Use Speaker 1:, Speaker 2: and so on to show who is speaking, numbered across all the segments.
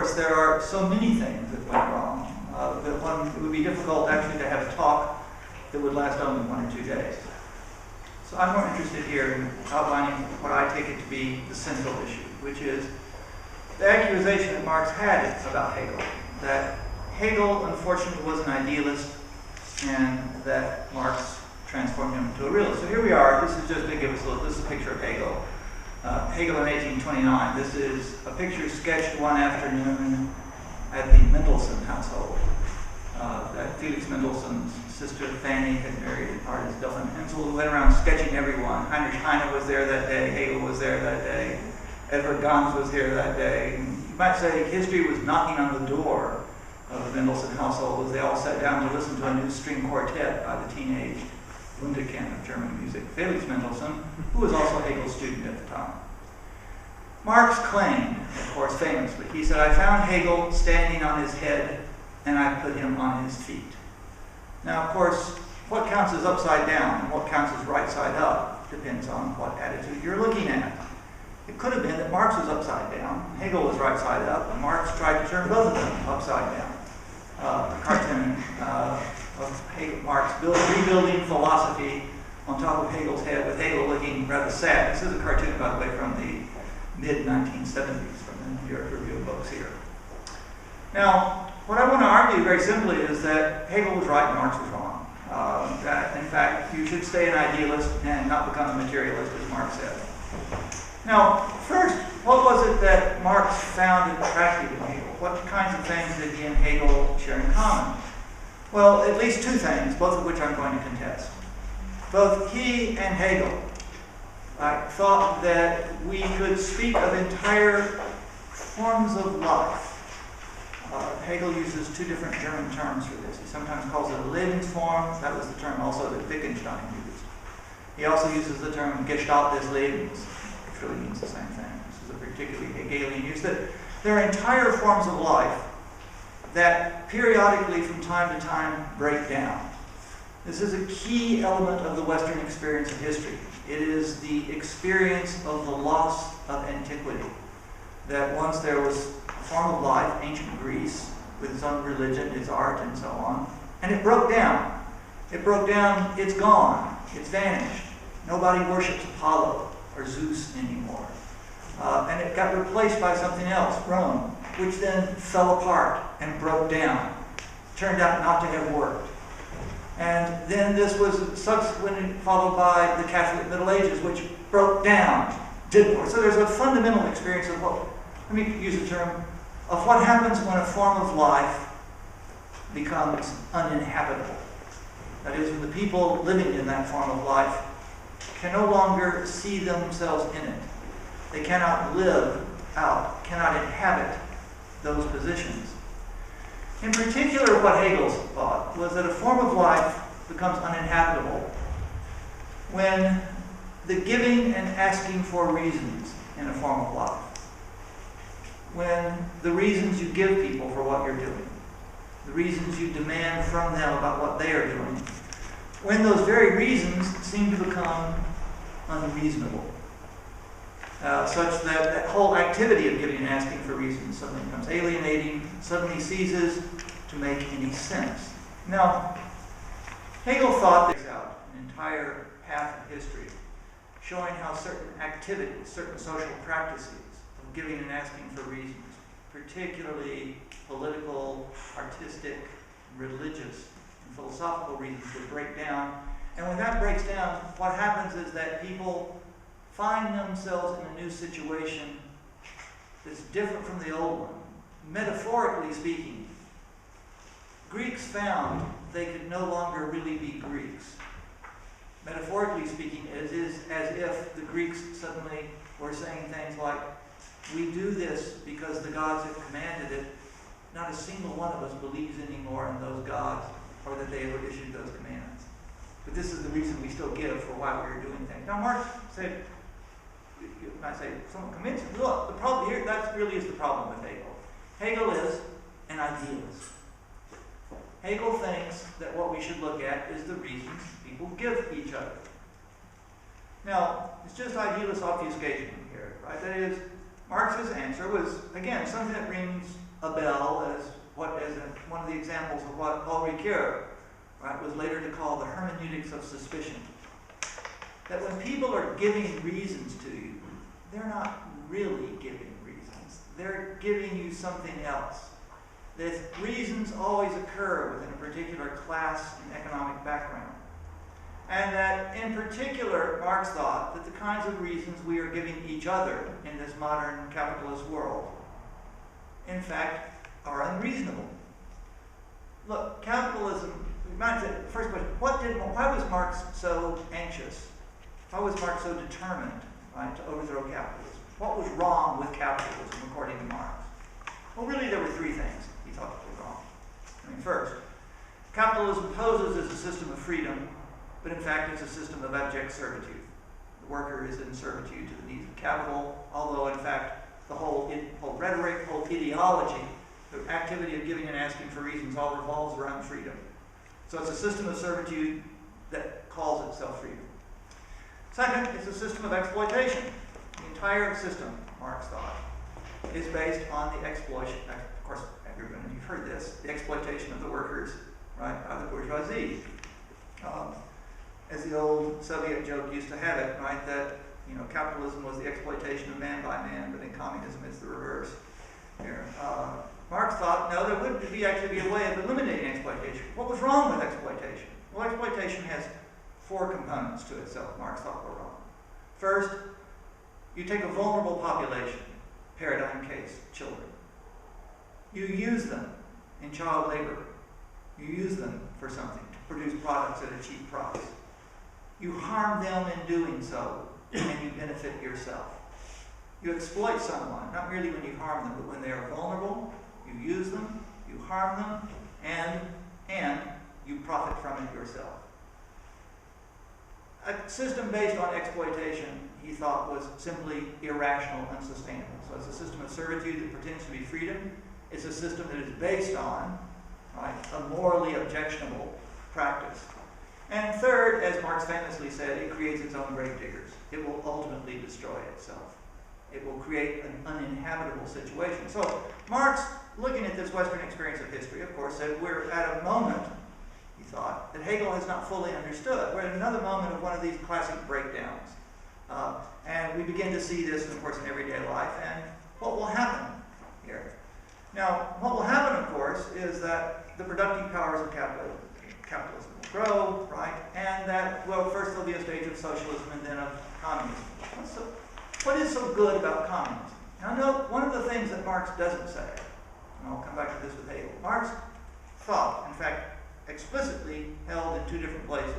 Speaker 1: course, there are so many things that went wrong that it would be difficult actually to have a talk that would last only 1 or 2 days. So I'm more interested here in outlining what I take it to be the central issue, which is the accusation that Marx had about Hegel, that Hegel, unfortunately, was an idealist, and that Marx transformed him into a realist. So here we are. This is just to give us a look. This is a picture of Hegel. Hegel in 1829. This is a picture sketched one afternoon at the Mendelssohn household. Felix Mendelssohn's sister Fanny had married an artist, Delphine Hensel, who went around sketching everyone. Heinrich Heine was there that day. Hegel was there that day. Edward Gans was here that day. And you might say history was knocking on the door of the Mendelssohn household as they all sat down to listen to a new string quartet by the teenage Wunderkind of German music, Felix Mendelssohn, who was also Hegel's student at the time. Marx claimed, of course, famously, he said, "I found Hegel standing on his head, and I put him on his feet." Now, of course, what counts as upside down and what counts as right side up depends on what attitude you're looking at. It could have been that Marx was upside down, Hegel was right side up, and Marx tried to turn both of them upside down. A cartoon of Marx rebuilding philosophy on top of Hegel's head, with Hegel looking rather sad. This is a cartoon, by the way, from the mid-1970s, from the New York Review of Books here. Now, what I want to argue very simply is that Hegel was right and Marx was wrong. That, in fact, you should stay an idealist and not become a materialist, as Marx said. Now, first, what was it that Marx found attractive in Hegel? What kinds of things did he and Hegel share in common? Well, at least 2 things, both of which I'm going to contest. Both he and Hegel thought that we could speak of entire forms of life. Hegel uses 2 different German terms for this. He sometimes calls it a Lebensform. That was the term also that Wittgenstein used. He also uses the term Gestalt des Lebens, which really means the same thing. This is a particularly Hegelian use. That there are entire forms of life that periodically from time to time break down. This is a key element of the Western experience of history. It is the experience of the loss of antiquity. That once there was a form of life, ancient Greece, with its own religion, its art, and so on, and it broke down. It broke down, it's gone, it's vanished. Nobody worships Apollo or Zeus anymore. And it got replaced by something else, Rome, which then fell apart and broke down. Turned out not to have worked. And then this was subsequently followed by the Catholic Middle Ages, which broke down, didn't work. So there's a fundamental experience of what, let me use the term, of what happens when a form of life becomes uninhabitable. That is, when the people living in that form of life can no longer see themselves in it. They cannot live out, cannot inhabit those positions. In particular, what Hegel thought was that a form of life becomes uninhabitable when the giving and asking for reasons in a form of life, when the reasons you give people for what you're doing, the reasons you demand from them about what they are doing, when those very reasons seem to become unreasonable, such that that whole activity of giving and asking for reasons suddenly becomes alienating, suddenly ceases to make any sense. Now, Hegel thought this out an entire path of history, showing how certain activities, certain social practices of giving and asking for reasons, particularly political, artistic, religious, and philosophical reasons, would break down. And when that breaks down, what happens is that people find themselves in a new situation that's different from the old one. Metaphorically speaking, Greeks found they could no longer really be Greeks. Metaphorically speaking, it is as if the Greeks suddenly were saying things like, "We do this because the gods have commanded it. Not a single one of us believes anymore in those gods or that they ever issued those commands. But this is the reason we still give for why we're doing things." Now, Marx said, you might say, somewhat convincing, look, the problem here, that really is the problem with Hegel. Hegel is an idealist. Hegel thinks that what we should look at is the reasons people give each other. Now, it's just idealist obfuscation here, right? That is, Marx's answer was, again, something that rings Abel as one of the examples of what Paul Ricoeur, right, was later to call the hermeneutics of suspicion. That when people are giving reasons to you, they're not really giving reasons. They're giving you something else. That reasons always occur within a particular class and economic background. And that in particular, Marx thought that the kinds of reasons we are giving each other in this modern capitalist world, in fact, are unreasonable. Look, capitalism, first question, why was Marx so anxious? Why was Marx so determined, right, to overthrow capitalism? What was wrong with capitalism, according to Marx? Well, really, there were three things he thought were wrong. First, capitalism poses as a system of freedom, but in fact it's a system of abject servitude. The worker is in servitude to the needs of capital, although in fact the whole rhetoric, whole ideology, the activity of giving and asking for reasons all revolves around freedom. So it's a system of servitude that calls itself freedom. Second, it's a system of exploitation. The entire system, Marx thought, is based on the exploitation, of course, everyone, you've heard this, the exploitation of the workers, right, by the bourgeoisie. As the old Soviet joke used to have it, right, that, you know, capitalism was the exploitation of man by man, but in communism it's the reverse. Here. Marx thought, no, there would actually be a way of eliminating exploitation. What was wrong with exploitation? Well, exploitation has four components to itself, Marx thought were wrong. First, you take a vulnerable population, paradigm case, children. You use them in child labor. You use them for something, to produce products at a cheap price. You harm them in doing so, and you benefit yourself. You exploit someone, not merely when you harm them, but when they are vulnerable, you use them, you harm them, and you profit from it yourself. A system based on exploitation, he thought, was simply irrational, unsustainable. So it's a system of servitude that pretends to be freedom. It's a system that is based on, right, a morally objectionable practice. And third, as Marx famously said, it creates its own grave diggers. It will ultimately destroy itself. It will create an uninhabitable situation. So Marx, looking at this Western experience of history, of course, said we're at a moment, he thought, that Hegel has not fully understood. We're at another moment of one of these classic breakdowns. And we begin to see this, of course, in everyday life. And what will happen here? Now, what will happen, of course, is that the productive powers of capitalism will grow, right? And that, well, first there'll be a stage of socialism and then of communism. What is so good about communism? Now, note, one of the things that Marx doesn't say, and I'll come back to this with Hegel, Marx thought, in fact, explicitly held in two different places,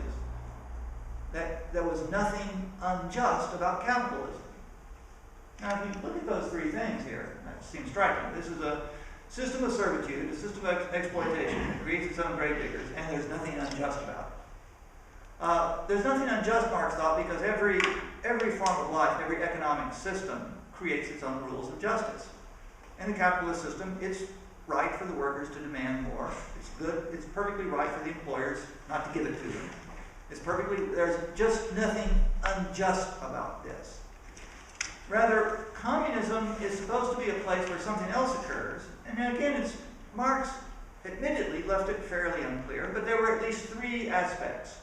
Speaker 1: that there was nothing unjust about capitalism. Now, if you look at those three things here, that seems striking. This is a system of servitude, a system of exploitation that creates its own grave diggers, and there's nothing unjust about it. There's nothing unjust, Marx thought, because every form of life, every economic system creates its own rules of justice. In the capitalist system, it's right for the workers to demand more. It's good, it's perfectly right for the employers not to give it to them. There's just nothing unjust about this. Rather, communism is supposed to be a place where something else occurs. And again, Marx admittedly left it fairly unclear, but there were at least three aspects,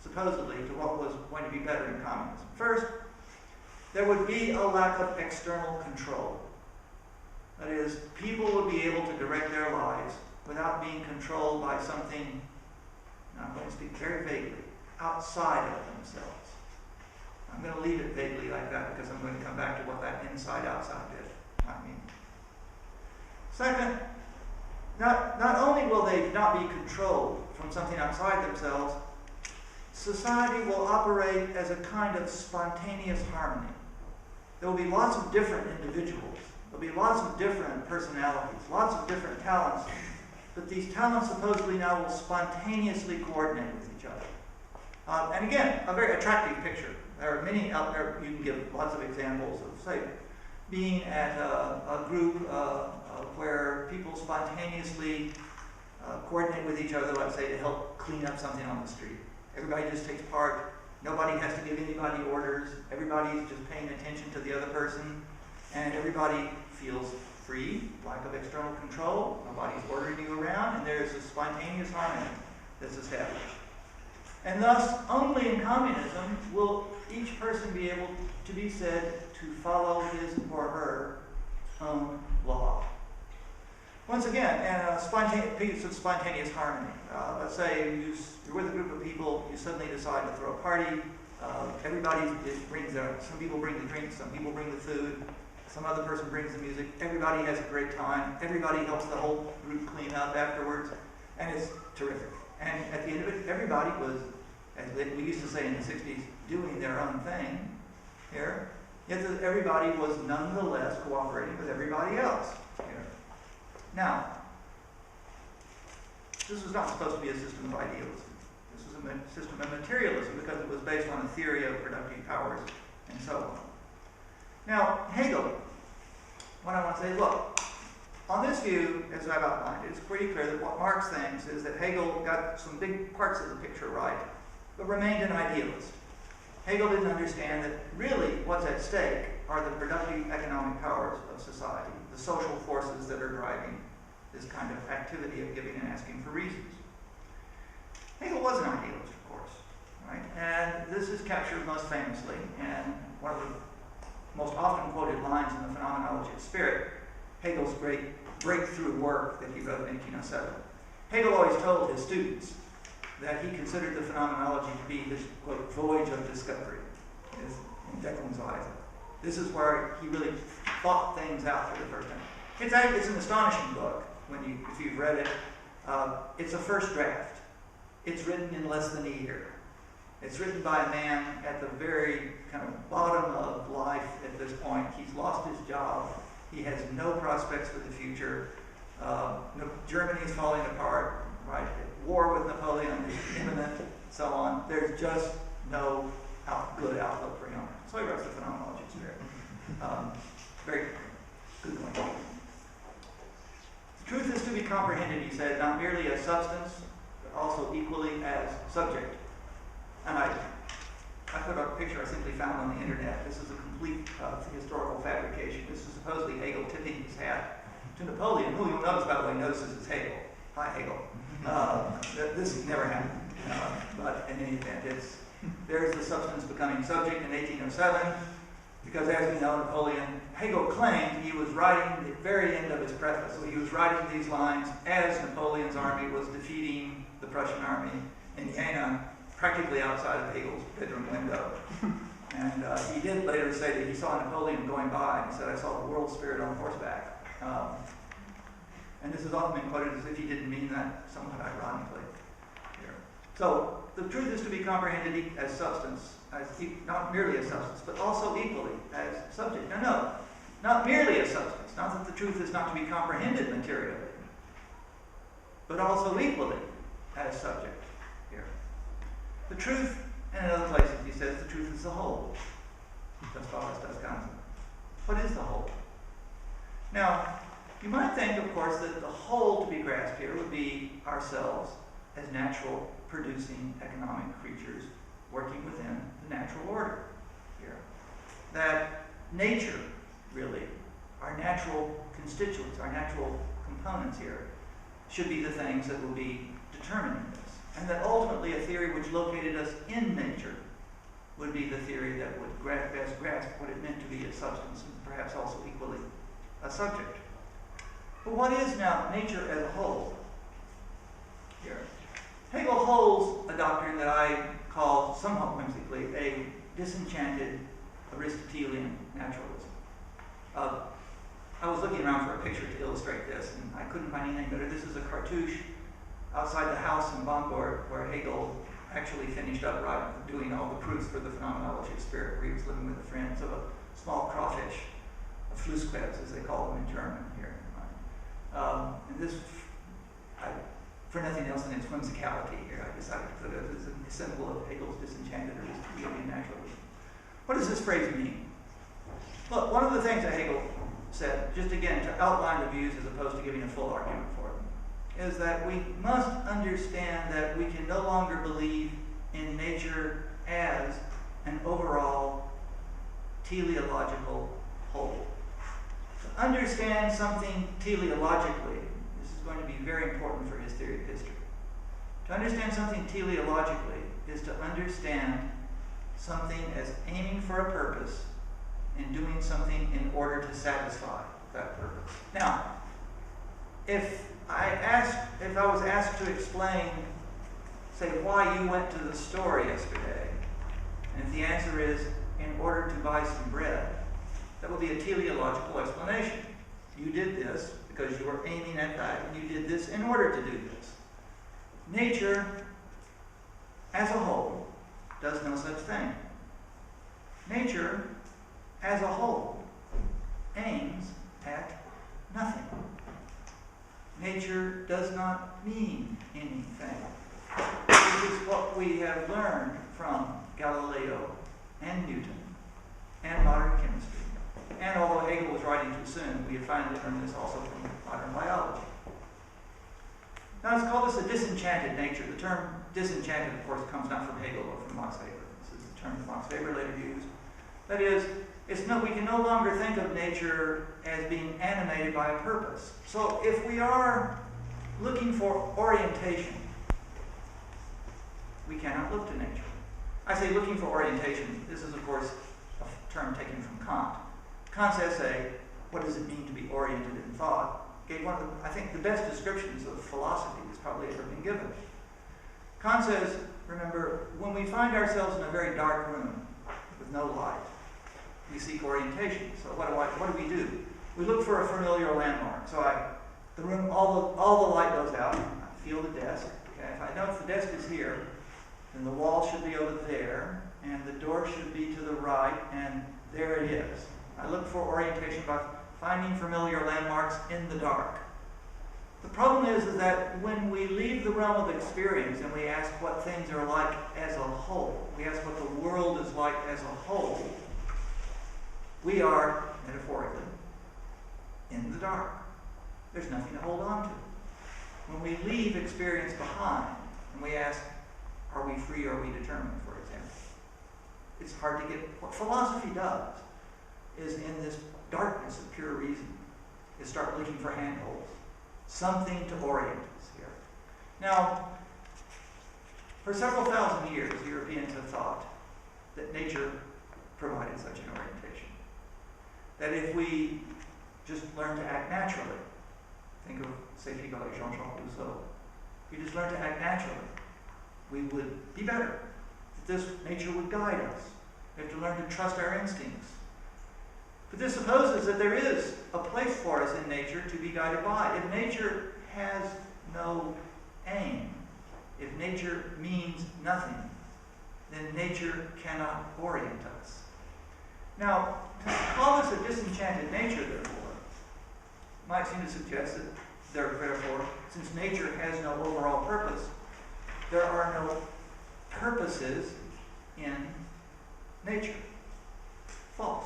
Speaker 1: supposedly, to what was going to be better in communism. First, there would be a lack of external control. That is, people would be able to direct their lives without being controlled by something, I'm going to speak very vaguely, outside of themselves. I'm going to leave it vaguely like that because I'm going to come back to what that inside-outside bit might mean. Second, not only will they not be controlled from something outside themselves, society will operate as a kind of spontaneous harmony. There will be lots of different individuals. There will be lots of different personalities, lots of different talents, but these talents supposedly now will spontaneously coordinate with each other. And again, a very attractive picture. There are many out there, you can give lots of examples of, say, being at a group where people spontaneously coordinate with each other, let's say, to help clean up something on the street. Everybody just takes part. Nobody has to give anybody orders. Everybody's just paying attention to the other person. And everybody feels free, lack of external control, nobody's ordering you around, and there's a spontaneous harmony that's established. And thus, only in communism will each person be able to be said to follow his or her own law. Once again, piece of spontaneous harmony. Let's say you're with a group of people, you suddenly decide to throw a party. Everybody brings some people bring the drinks, some people bring the food, some other person brings the music. Everybody has a great time. Everybody helps the whole group clean up afterwards, and it's terrific. And at the end of it, everybody was, as we used to say in the 60s, doing their own thing here. Yet everybody was nonetheless cooperating with everybody else here. Now, this was not supposed to be a system of idealism. This was a system of materialism because it was based on a theory of productive powers and so on. Now, Hegel, what I want to say, look, on this view, as I've outlined, it's pretty clear that what Marx thinks is that Hegel got some big parts of the picture right, but remained an idealist. Hegel didn't understand that really what's at stake are the productive economic powers of society, the social forces that are driving this kind of activity of giving and asking for reasons. Hegel was an idealist, of course, right? And this is captured most famously in one of the most often quoted lines in the Phenomenology of Spirit, Hegel's great breakthrough work that he wrote in 1807. Hegel always told his students that he considered the phenomenology to be this, quote, voyage of discovery, is in Deckungsweise. This is where he really thought things out for the first time. It's an astonishing book if you've read it. It's a first draft. It's written in less than a year. It's written by a man at the very kind of bottom of life at this point. He's lost his job. He has no prospects for the future. Germany is falling apart, right? War with Napoleon is imminent, so on. There's just no good outlook for him. So he writes the Phenomenology of Spirit. Very good point. The truth is to be comprehended, he said, not merely as substance, but also equally as subject. And I put up a picture I simply found on the internet. This is a complete historical fabrication. This is supposedly Hegel tipping his hat to Napoleon, who you'll notice, by the way, notices is Hegel. Hi, Hegel. This never happened. But in any event, there's the substance becoming subject in 1807, because as we know, Hegel claimed he was writing the very end of his preface. So he was writing these lines as Napoleon's army was defeating the Prussian army in Jena, practically outside of Hegel's bedroom window. And he did later say that he saw Napoleon going by, and he said, I saw the world spirit on horseback. And this has often been quoted as if he didn't mean that, somewhat ironically here. So the truth is to be comprehended as substance, not merely as substance, but also equally as subject. No, not merely as substance. Not that the truth is not to be comprehended materially, but also equally as subject here. The truth, and in other places he says, the truth is the whole. Das Wahres, das Ganze. What is the whole? Now, you might think, of course, that the whole to be grasped here would be ourselves as natural, producing economic creatures working within the natural order here. That nature, really, our natural constituents, our natural components here, should be the things that will be determining this. And that ultimately a theory which located us in nature would be the theory that would best grasp what it meant to be a substance, and perhaps also equally a subject. But what is now nature as a whole here? Hegel holds a doctrine that I call, somewhat whimsically, a disenchanted Aristotelian naturalism. I was looking around for a picture to illustrate this, and I couldn't find anything better. This is a cartouche outside the house in Bamberg where Hegel actually finished up doing all the proofs for the Phenomenology of Spirit, where he was living with a friend. So a small crawfish, a Flusskrebs, as they call them in German here. And this, for nothing else than its whimsicality here, I decided to put it as a symbol of Hegel's disenchanted Aristotelian naturalism. What does this phrase mean? Look, one of the things that Hegel said, just again to outline the views as opposed to giving a full argument for them, is that we must understand that we can no longer believe in nature as an overall teleological whole. So to understand something teleologically, this is going to be very important for his theory of history. To understand something teleologically is to understand something as aiming for a purpose and doing something in order to satisfy that purpose. Now, if I was asked to explain, say, why you went to the store yesterday, and if the answer is in order to buy some bread, that would be a teleological explanation. You did this because you were aiming at that, and you did this in order to do this. Nature, as a whole, does no such thing. Nature, as a whole, aims at nothing. Nature does not mean anything. This is what we have learned from Galileo and Newton and modern chemistry. And although Hegel was writing too soon, we have finally learned this also from modern biology. Now let's call this a disenchanted nature. The term disenchanted, of course, comes not from Hegel but from Max Weber. This is the term that Max Weber later used. That is, we can no longer think of nature as being animated by a purpose. So if we are looking for orientation, we cannot look to nature. I say looking for orientation. This is, of course, a term taken from Kant. Kant's essay, What Does It Mean to Be Oriented in Thought, gave one of the, I think, the best descriptions of philosophy that's probably ever been given. Kant says, remember, when we find ourselves in a very dark room with no light, we seek orientation. So what do we do? We look for a familiar landmark. So the room, all the light goes out. I feel the desk. Okay, if I know if the desk is here, then the wall should be over there, and the door should be to the right, and there it is. I look for orientation by finding familiar landmarks in the dark. The problem is that when we leave the realm of experience and we ask what things are like as a whole, we ask what the world is like as a whole, we are, metaphorically, in the dark. There's nothing to hold on to. When we leave experience behind and we ask, are we free or are we determined, for example? It's hard to get. What philosophy does is, in this darkness of pure reason, is start looking for handholds, something to orient us here. Now, for several thousand years, Europeans have thought that nature provided such an orientation. That if we just learn to act naturally, think of, say, people like Jean-Jacques Rousseau, if we just learn to act naturally, we would be better. That this nature would guide us. We have to learn to trust our instincts. But this supposes that there is a place for us in nature to be guided by. If nature has no aim, if nature means nothing, then nature cannot orient us. Now, to call this a disenchanted nature, therefore, might seem to suggest that, therefore, since nature has no overall purpose, there are no purposes in nature. False.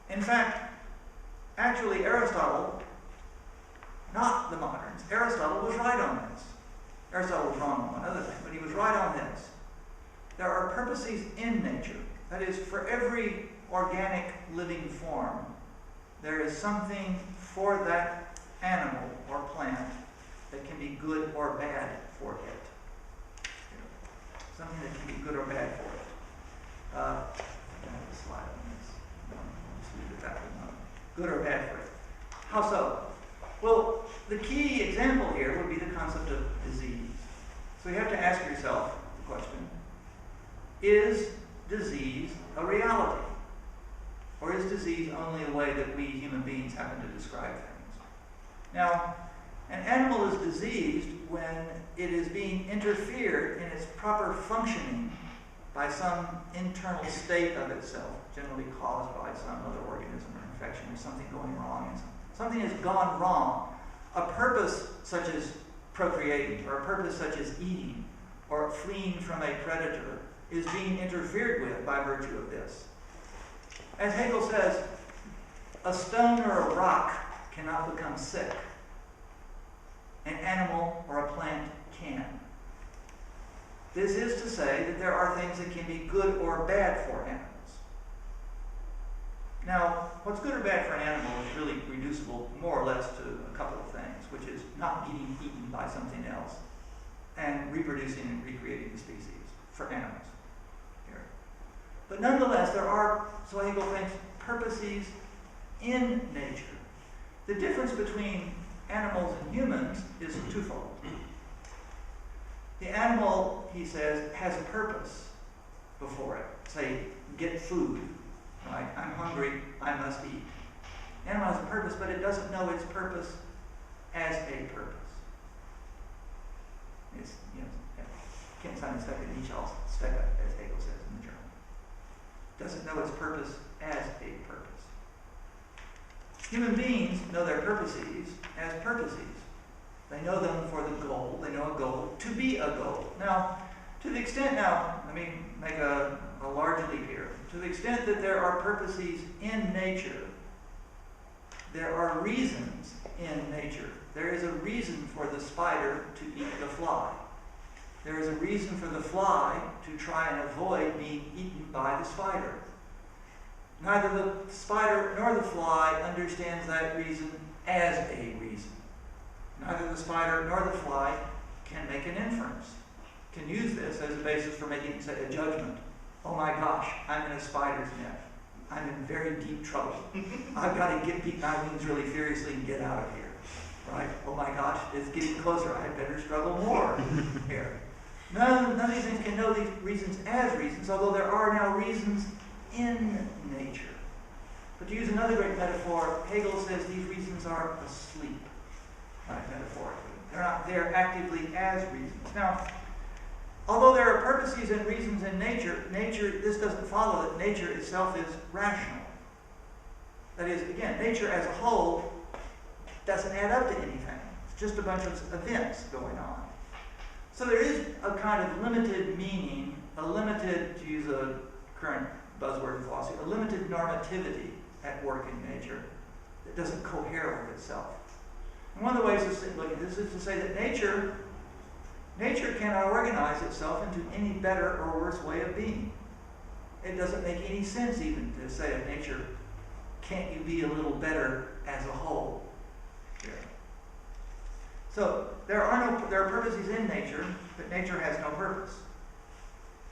Speaker 1: In fact, actually Aristotle, not the moderns, Aristotle was right on this. Aristotle was wrong on one other thing, but he was right on this. There are purposes in nature. That is, for every organic living form, there is something for that animal or plant that can be good or bad for it. Something that can be good or bad for it. I have a slide on this. Just leave it that way. Good or bad for it. How so? Well, the key example here would be the concept of disease. So you have to ask yourself the question, is disease a reality? Or is disease only a way that we human beings happen to describe things? Now, an animal is diseased when it is being interfered in its proper functioning by some internal state of itself, generally caused by some other organism or infection or something going wrong. Something has gone wrong. A purpose such as procreating, or a purpose such as eating, or fleeing from a predator is being interfered with by virtue of this. As Hegel says, a stone or a rock cannot become sick. An animal or a plant can. This is to say that there are things that can be good or bad for animals. Now, what's good or bad for an animal is really reducible more or less to a couple of things, which is not getting eaten by something else and reproducing and recreating the species for animals here. But nonetheless, there are, so Hegel thinks, purposes in nature. The difference between animals and humans is twofold. The animal, he says, has a purpose before it. Say, get food, right? I'm hungry, I must eat. Animal has a purpose, but it doesn't know its purpose as a purpose. It's, Kind seinen Zweck nicht als Zwecke, as Hegel says in the German. Doesn't know its purpose as a purpose. Human beings know their purposes as purposes. They know them for the goal. They know a goal to be a goal. Now, to the extent, let me make a large leap here. To the extent that there are purposes in nature, there are reasons in nature. There is a reason for the spider to eat the fly. There is a reason for the fly to try and avoid being eaten by the spider. Neither the spider nor the fly understands that reason as a reason. Neither the spider nor the fly can make an inference, can use this as a basis for making, say, a judgment. Oh my gosh, I'm in a spider's net. I'm in very deep trouble. I've got to beat my wings really furiously and get out of here. Right? Oh my gosh, it's getting closer. I better struggle more here. None of these things can know these reasons as reasons, although there are now reasons in nature. But to use another great metaphor, Hegel says these reasons are asleep, right, metaphorically. They're not there actively as reasons. Now, although there are purposes and reasons in nature, this doesn't follow that nature itself is rational. That is, again, nature as a whole doesn't add up to anything. It's just a bunch of events going on. So there is a kind of limited meaning, a limited, to use a current buzzword in philosophy, a limited normativity at work in nature that doesn't cohere with itself. And one of the ways to look at this is to say that nature cannot organize itself into any better or worse way of being. It doesn't make any sense even to say of nature, can't you be a little better as a whole? Here. So there are purposes in nature, but nature has no purpose.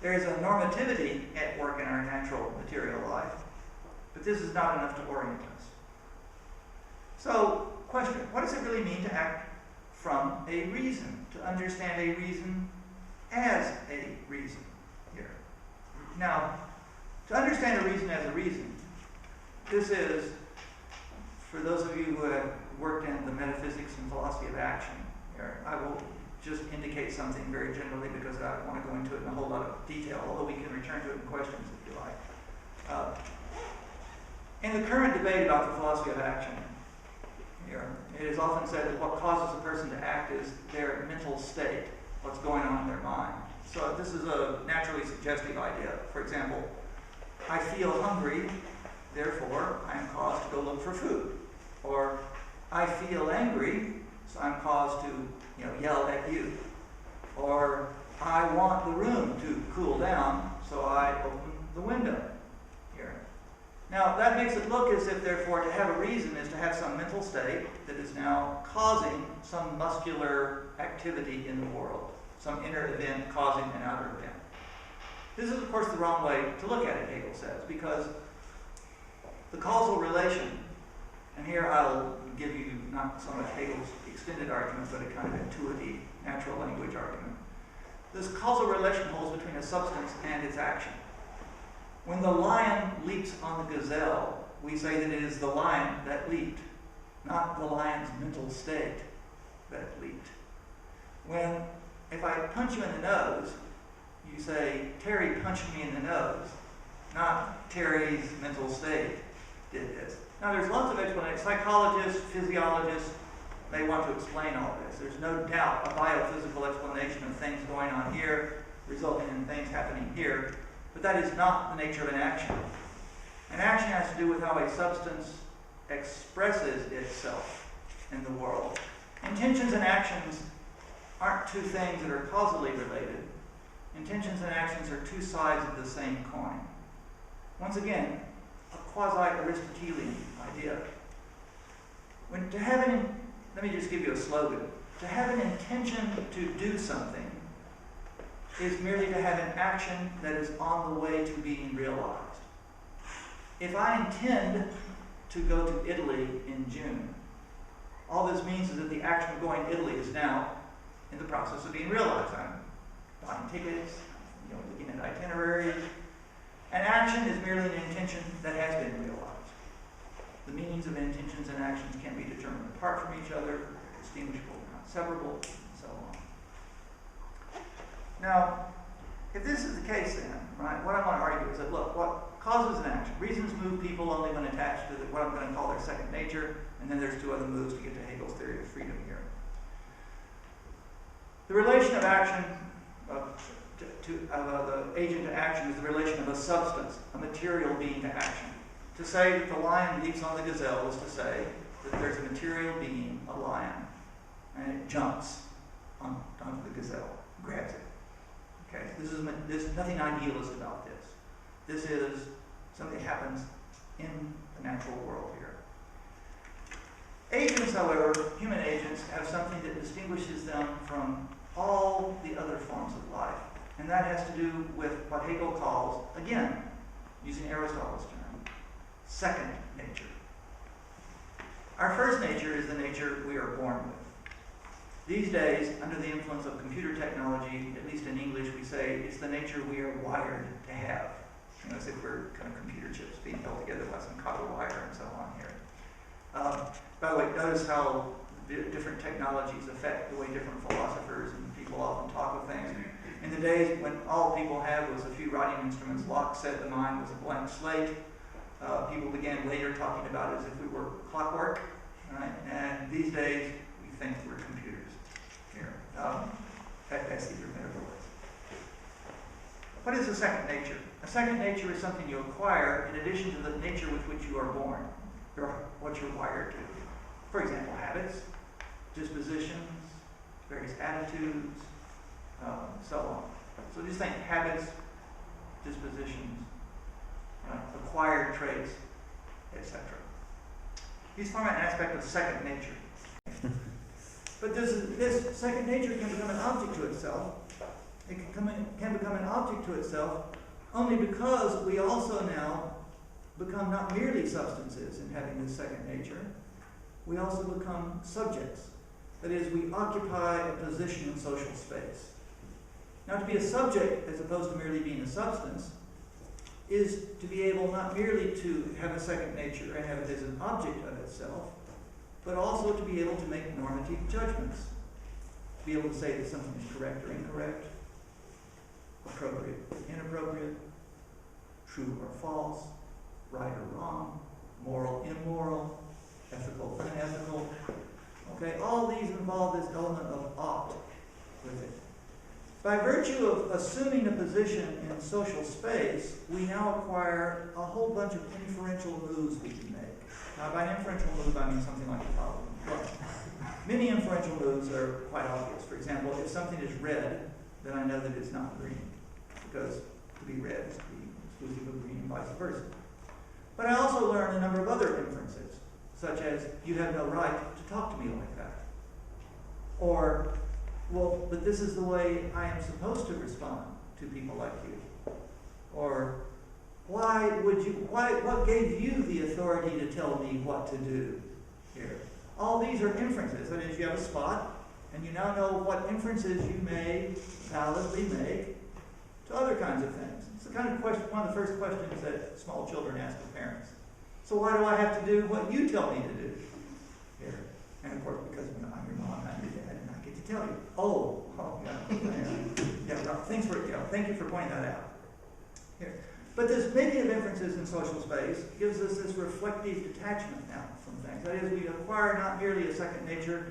Speaker 1: There is a normativity at work in our natural material life, but this is not enough to orient us. So, question, what does it really mean to act from a reason, to understand a reason as a reason here? Now, to understand a reason as a reason, this is, for those of you who have worked in the metaphysics and philosophy of action, here, I will just indicate something very generally because I don't want to go into it in a whole lot of detail, although we can return to it in questions if you like. In the current debate about the philosophy of action, here, it is often said that what causes a person to act is their mental state, what's going on in their mind. So this is a naturally suggestive idea. For example, I feel hungry, therefore I am caused to go look for food. Or I feel angry, so I'm caused to yell at you. Or I want the room to cool down, so I open the window here. Now that makes it look as if, therefore, to have a reason is to have some mental state that is now causing some muscular activity in the world, some inner event causing an outer event. This is, of course, the wrong way to look at it, Hegel says, because the causal relation, and here I'll give you not so much Hegel's extended argument, but a kind of intuitive, natural language argument. This causal relation holds between a substance and its action. When the lion leaps on the gazelle, we say that it is the lion that leaped, not the lion's mental state that leaped. If I punch you in the nose, you say, Terry punched me in the nose, not Terry's mental state did this. Now there's lots of explanations. Psychologists, physiologists may want to explain all this. There's no doubt a biophysical explanation of things going on here, resulting in things happening here, but that is not the nature of an action. An action has to do with how a substance expresses itself in the world. Intentions and actions aren't two things that are causally related. Intentions and actions are two sides of the same coin. Once again, a quasi-Aristotelian idea. Let me just give you a slogan. To have an intention to do something is merely to have an action that is on the way to being realized. If I intend to go to Italy in June, all this means is that the action of going to Italy is now in the process of being realized. I'm buying tickets, looking at itineraries. An action is merely an intention that has been realized. The meanings of intentions and actions can be determined apart from each other, they're distinguishable, not separable, and so on. Now, if this is the case then, right, what I want to argue is that, look, what causes an action? Reasons move people only when attached to what I'm going to call their second nature, and then there's two other moves to get to Hegel's theory of freedom here. The relation of action, the agent to action, is the relation of a substance, a material being to action. To say that the lion leaps on the gazelle is to say that there's a material being, a lion, and it jumps onto the gazelle, grabs it. Okay, there's nothing idealist about this. This is something that happens in the natural world here. Agents, however, human agents, have something that distinguishes them from all the other forms of life. And that has to do with what Hegel calls, again, using Aristotle's term, second nature. Our first nature is the nature we are born with. These days, under the influence of computer technology, at least in English, we say it's the nature we are wired to have. As if we're kind of computer chips being held together by some copper wire and so on here. By the way, notice how different technologies affect the way different philosophers and people often talk of things. In the days when all people had was a few writing instruments, Locke said the mind was a blank slate. People began later talking about it as if we were clockwork. Right? And these days, we think we're computers. Here. That's either metaphor. What is a second nature? A second nature is something you acquire in addition to the nature with which you are born, what you're wired to. For example, habits, dispositions, various attitudes, so on. So just think habits, dispositions, acquired traits, etc. These form an aspect of second nature. But this second nature can become an object to itself. It can become an object to itself only because we also now become not merely substances in having this second nature, we also become subjects. That is, we occupy a position in social space. Now, to be a subject, as opposed to merely being a substance, is to be able not merely to have a second nature and have it as an object of itself, but also to be able to make normative judgments. To be able to say that something is correct or incorrect, appropriate or inappropriate, true or false, right or wrong, moral, immoral, ethical, unethical. Okay, all these involve this element of ought with it. By virtue of assuming a position in social space, we now acquire a whole bunch of inferential moves we can make. Now, by an inferential move, I mean something like the following. Many inferential moves are quite obvious. For example, if something is red, then I know that it's not green, because to be red is to be exclusive of green and vice versa. But I also learn a number of other inferences, such as, you have no right to talk to me like that. Or, well, but this is the way I am supposed to respond to people like you. Or, what gave you the authority to tell me what to do here? All these are inferences. That is, you have a spot, and you now know what inferences you may validly make to other kinds of things. It's the kind of question, one of the first questions that small children ask their parents. So why do I have to do what you tell me to do here? And of course, because I'm your mom, I'm your dad, and I get to tell you. Thank you for pointing that out. Here. But this making of inferences in social space gives us this reflective detachment now from things. That is, we acquire not merely a second nature,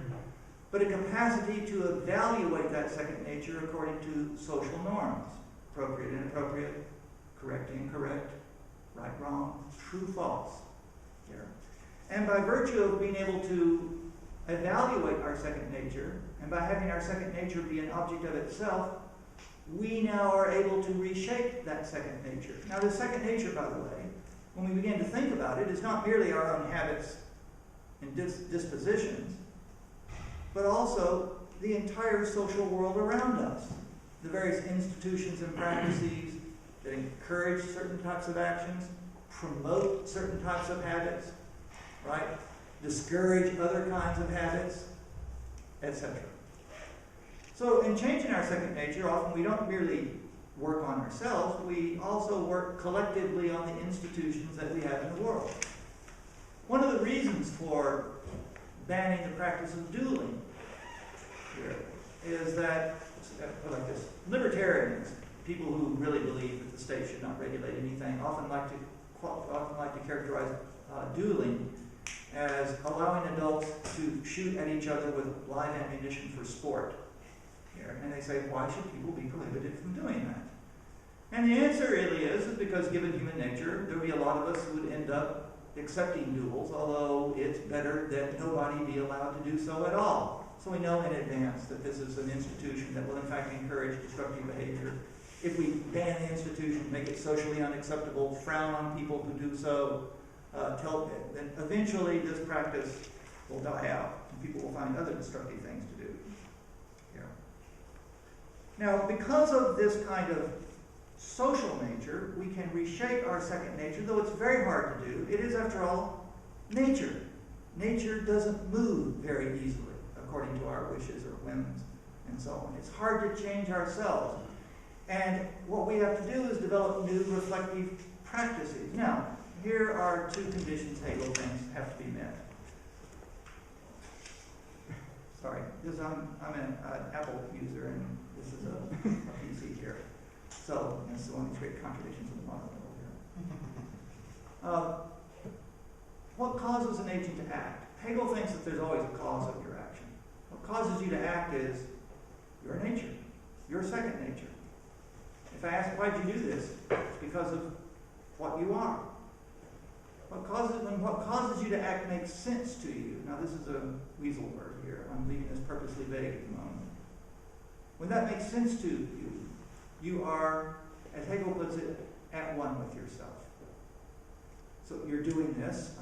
Speaker 1: but a capacity to evaluate that second nature according to social norms. Appropriate, inappropriate, correct, incorrect, right, wrong, true, false. Here. And by virtue of being able to evaluate our second nature, and by having our second nature be an object of itself, we now are able to reshape that second nature. Now, the second nature, by the way, when we begin to think about it, is not merely our own habits and dispositions, but also the entire social world around us. The various institutions and practices that encourage certain types of actions, promote certain types of habits, right? Discourage other kinds of habits, etc. So in changing our second nature, often we don't merely work on ourselves, we also work collectively on the institutions that we have in the world. One of the reasons for banning the practice of dueling here is that, like this, libertarians, people who really believe that the state should not regulate anything, often like to characterize dueling as allowing adults to shoot at each other with live ammunition for sport. Here. And they say, why should people be prohibited from doing that? And the answer really is because given human nature, there would be a lot of us who would end up accepting duels, although it's better that nobody be allowed to do so at all. So we know in advance that this is an institution that will in fact encourage destructive behavior. If we ban the institution, make it socially unacceptable, frown on people who do so, then eventually this practice will die out and people will find other destructive things to do. Here. Now, because of this kind of social nature, we can reshape our second nature, though it's very hard to do. It is, after all, nature. Nature doesn't move very easily according to our wishes or whims and so on. It's hard to change ourselves. And what we have to do is develop new reflective practices. Now, here are two conditions Hegel thinks have to be met. Sorry, because I'm an Apple user and this is a PC here. So, this is one of these great contradictions of the modern world here. What causes an agent to act? Hegel thinks that there's always a cause of your action. What causes you to act is your nature, your second nature. If I ask, why did you do this? It's because of what you are. When what causes you to act makes sense to you. Now, this is a weasel word here. I'm leaving this purposely vague at the moment. When that makes sense to you, you are, as Hegel puts it, at one with yourself. So you're doing this.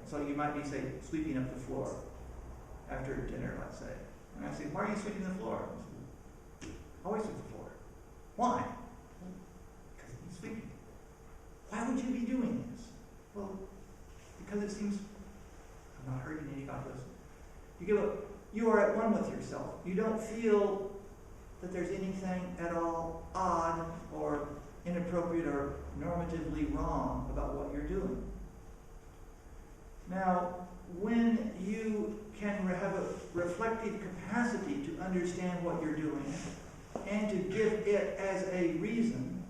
Speaker 1: So you might be, say, sweeping up the floor after dinner, let's say. And I say, why are you sweeping the floor? I always sweep the floor. Why? Because I'm sweeping. Why would you be doing this? Well, because it seems, I'm not hurting any about this. You are at one with yourself. You don't feel that there's anything at all odd or inappropriate or normatively wrong about what you're doing. Now, when you can have a reflective capacity to understand what you're doing and to give it as a reason,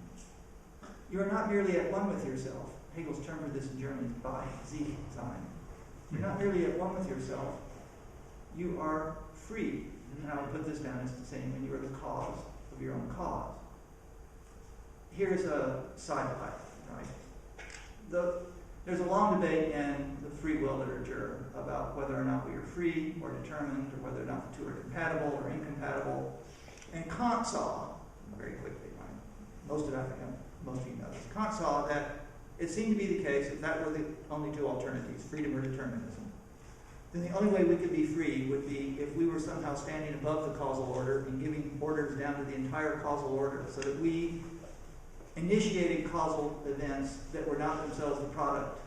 Speaker 1: you're not merely at one with yourself. Hegel's term for this in German is bei sich sein. You're not merely at one with yourself. You are free. And I would put this down as to saying when you are the cause of your own cause. Here's a sidelight, right? There's a long debate in the free will literature about whether or not we are free or determined, or whether or not the two are compatible or incompatible. And Kant saw, very quickly, right? Most of you know this, Kant saw that it seemed to be the case if that were the only two alternatives, freedom or determinism, then the only way we could be free would be if we were somehow standing above the causal order and giving orders down to the entire causal order, so that we initiated causal events that were not themselves the product,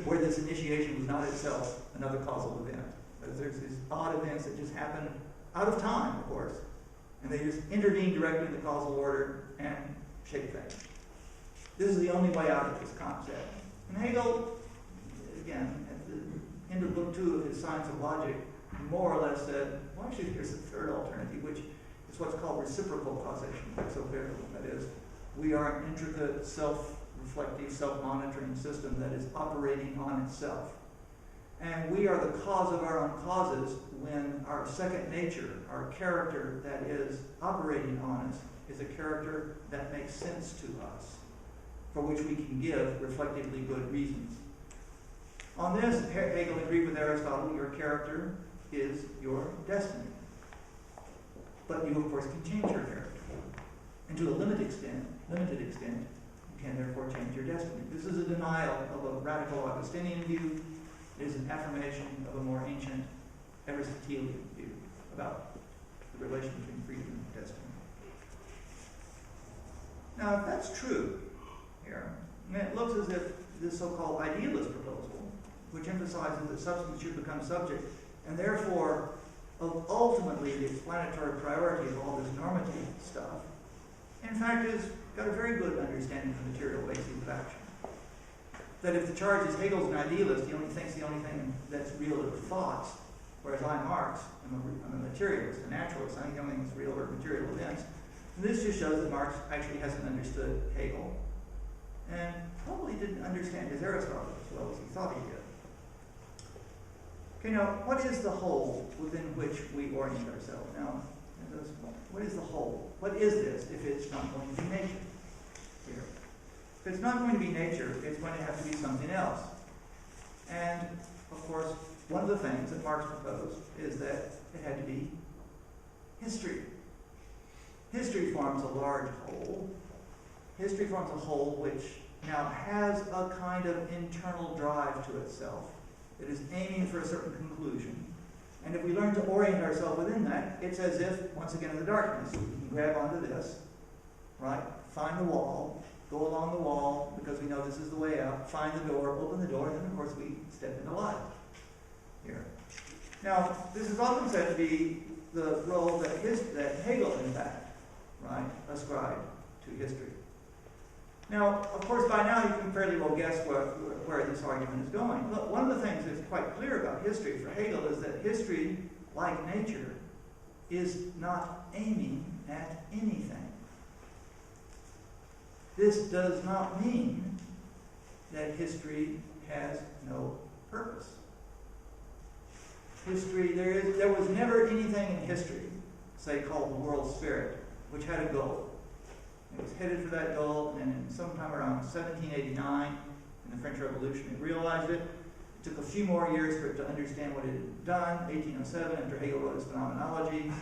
Speaker 1: where this initiation was not itself another causal event. There's these odd events that just happen out of time, of course, and they just intervene directly in the causal order and shape things. This is the only way out of this concept. And Hegel, again, at the end of book 2 of his Science of Logic, more or less said, well, actually, here's the third alternative, which is what's called reciprocal causation, exoperical. That is, we are an intricate, self-reflective, self-monitoring system that is operating on itself. And we are the cause of our own causes when our second nature, our character that is operating on us, is a character that makes sense to us, for which we can give reflectively good reasons. On this, Hegel agreed with Aristotle, your character is your destiny. But you, of course, can change your character. And to a limited extent, you can therefore change your destiny. This is a denial of a radical Augustinian view. It is an affirmation of a more ancient Aristotelian view about the relation between freedom and destiny. Now, if that's true here, then it looks as if this so-called idealist proposal, which emphasizes that substance should become subject, and therefore ultimately the explanatory priority of all this normative stuff, in fact has got a very good understanding of the material basis of action. That if the charge is Hegel's an idealist, he only thinks the only thing that's real are thoughts, whereas I, Marx, I'm a materialist, a naturalist. I think the only thing that's real are material events. And this just shows that Marx actually hasn't understood Hegel and probably didn't understand his Aristotle as well as he thought he did. Okay, now, what is the whole within which we orient ourselves? Now, what is the whole? What is this if it's not going to be nature here? If it's not going to be nature, it's going to have to be something else. And, of course, one of the things that Marx proposed is that it had to be history. History forms a large whole. History forms a whole which now has a kind of internal drive to itself. It is aiming for a certain conclusion. And if we learn to orient ourselves within that, it's as if, once again in the darkness, we can grab onto this, right? Find the wall, go along the wall, because we know this is the way out, find the door, open the door, and then of course we step into life here. Now, this is often said to be the role that Hegel, in fact, right, ascribed to history. Now, of course, by now you can fairly well guess where this argument is going. Look, one of the things that's quite clear about history for Hegel is that history, like nature, is not aiming at anything. This does not mean that history has no purpose. History, there was never anything in history, say, called the world spirit, which had a goal. It was headed for that goal, and sometime around 1789, in the French Revolution, it realized it. It took a few more years for it to understand what it had done, 1807, after Hegel wrote his Phenomenology.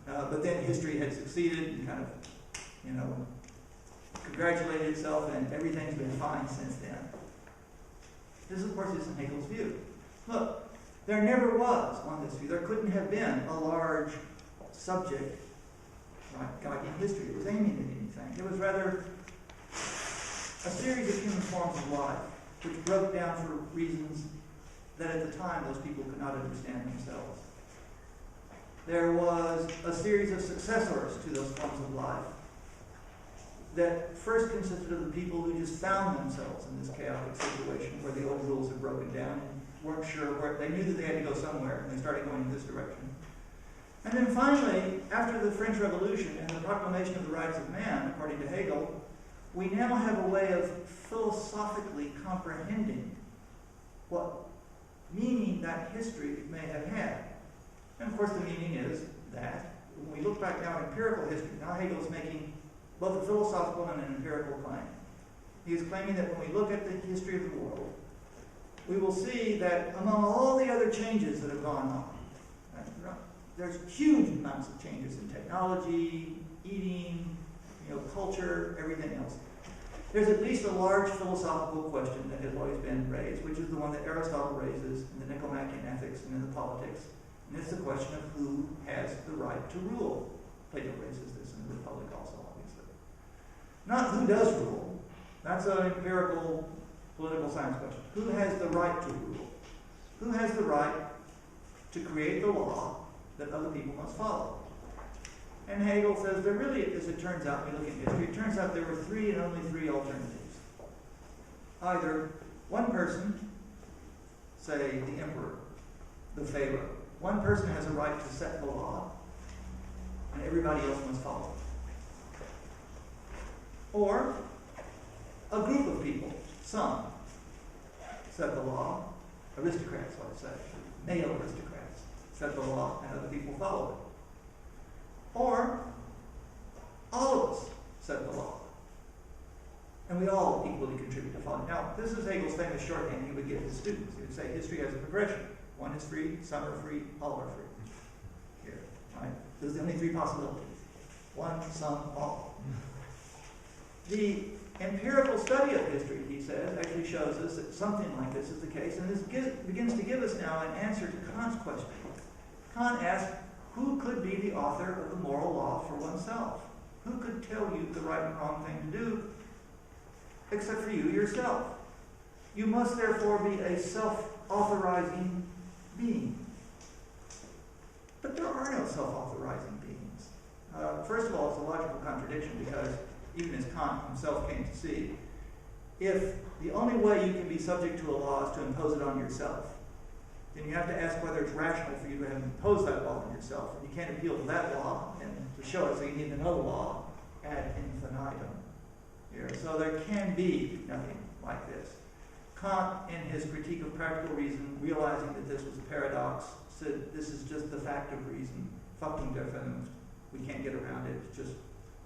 Speaker 1: But then history had succeeded and kind of, congratulated itself, and everything's been fine since then. This, of course, isn't Hegel's view. Look, there never was, on this view, there couldn't have been a large subject, right, guiding history. It was aiming at anything. It was rather a series of human forms of life which broke down for reasons that at the time those people could not understand themselves. There was a series of successors to those forms of life that first consisted of the people who just found themselves in this chaotic situation where the old rules had broken down and weren't sure where. They knew that they had to go somewhere, and they started going in this direction. And then finally, after the French Revolution and the proclamation of the rights of man, according to Hegel, we now have a way of philosophically comprehending what meaning that history may have had. And of course the meaning is that when we look back now at empirical history, now Hegel's making both a philosophical and an empirical claim. He is claiming that when we look at the history of the world, we will see that among all the other changes that have gone on, right, there's huge amounts of changes in technology, eating, culture, everything else. There's at least a large philosophical question that has always been raised, which is the one that Aristotle raises in the Nicomachean Ethics and in the Politics. And it's the question of who has the right to rule. Plato raises this in the Republic also, obviously. Not who does rule. That's an empirical political science question. Who has the right to rule? Who has the right to create the law that other people must follow? And Hegel says there really, as it turns out, when we look at history, it turns out there were three and only three alternatives. Either one person, say the emperor, the pharaoh, one person has a right to set the law, and everybody else must follow it. Or a group of people, some, set the law, aristocrats, let's say, male aristocrats, set the law, and other people follow it. Or all of us set the law, and we all equally contribute to following. Now, this is Hegel's famous shorthand he would give his students. He would say history has a progression. One is free, some are free, all are free. Here, right? Those are the only three possibilities. One, some, all. The empirical study of history, he says, actually shows us that something like this is the case, and this begins to give us now an answer to Kant's question. Kant asked, who could be the author of the moral law for oneself? Who could tell you the right and wrong thing to do except for you yourself? You must therefore be a self-authorizing being. But there are no self-authorizing beings. First of all, it's a logical contradiction because even as Kant himself came to see, if the only way you can be subject to a law is to impose it on yourself, then you have to ask whether it's rational for you to have imposed that law on yourself. And you can't appeal to that law and to show it, so you need another law ad infinitum. Here. So there can be nothing like this. Kant, in his critique of practical reason, realizing that this was a paradox, said this is just the fact of reason. Faktum der Vernunft. We can't get around it. It's just,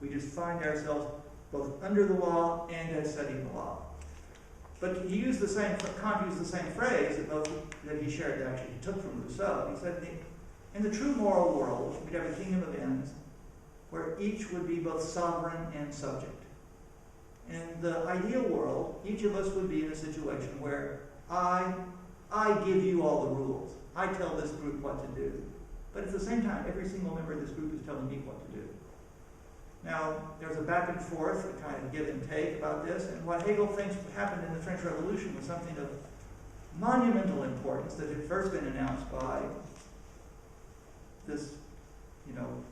Speaker 1: we just find ourselves both under the law and as studying the law. But Kant used the same phrase that he shared, actually, he took from Rousseau. He said, in the true moral world, we'd have a kingdom of ends where each would be both sovereign and subject. In the ideal world, each of us would be in a situation where I give you all the rules. I tell this group what to do. But at the same time, every single member of this group is telling me what to do. Now, there's a back and forth, a kind of give and take about this, and what Hegel thinks happened in the French Revolution was something of monumental importance that had first been announced by this,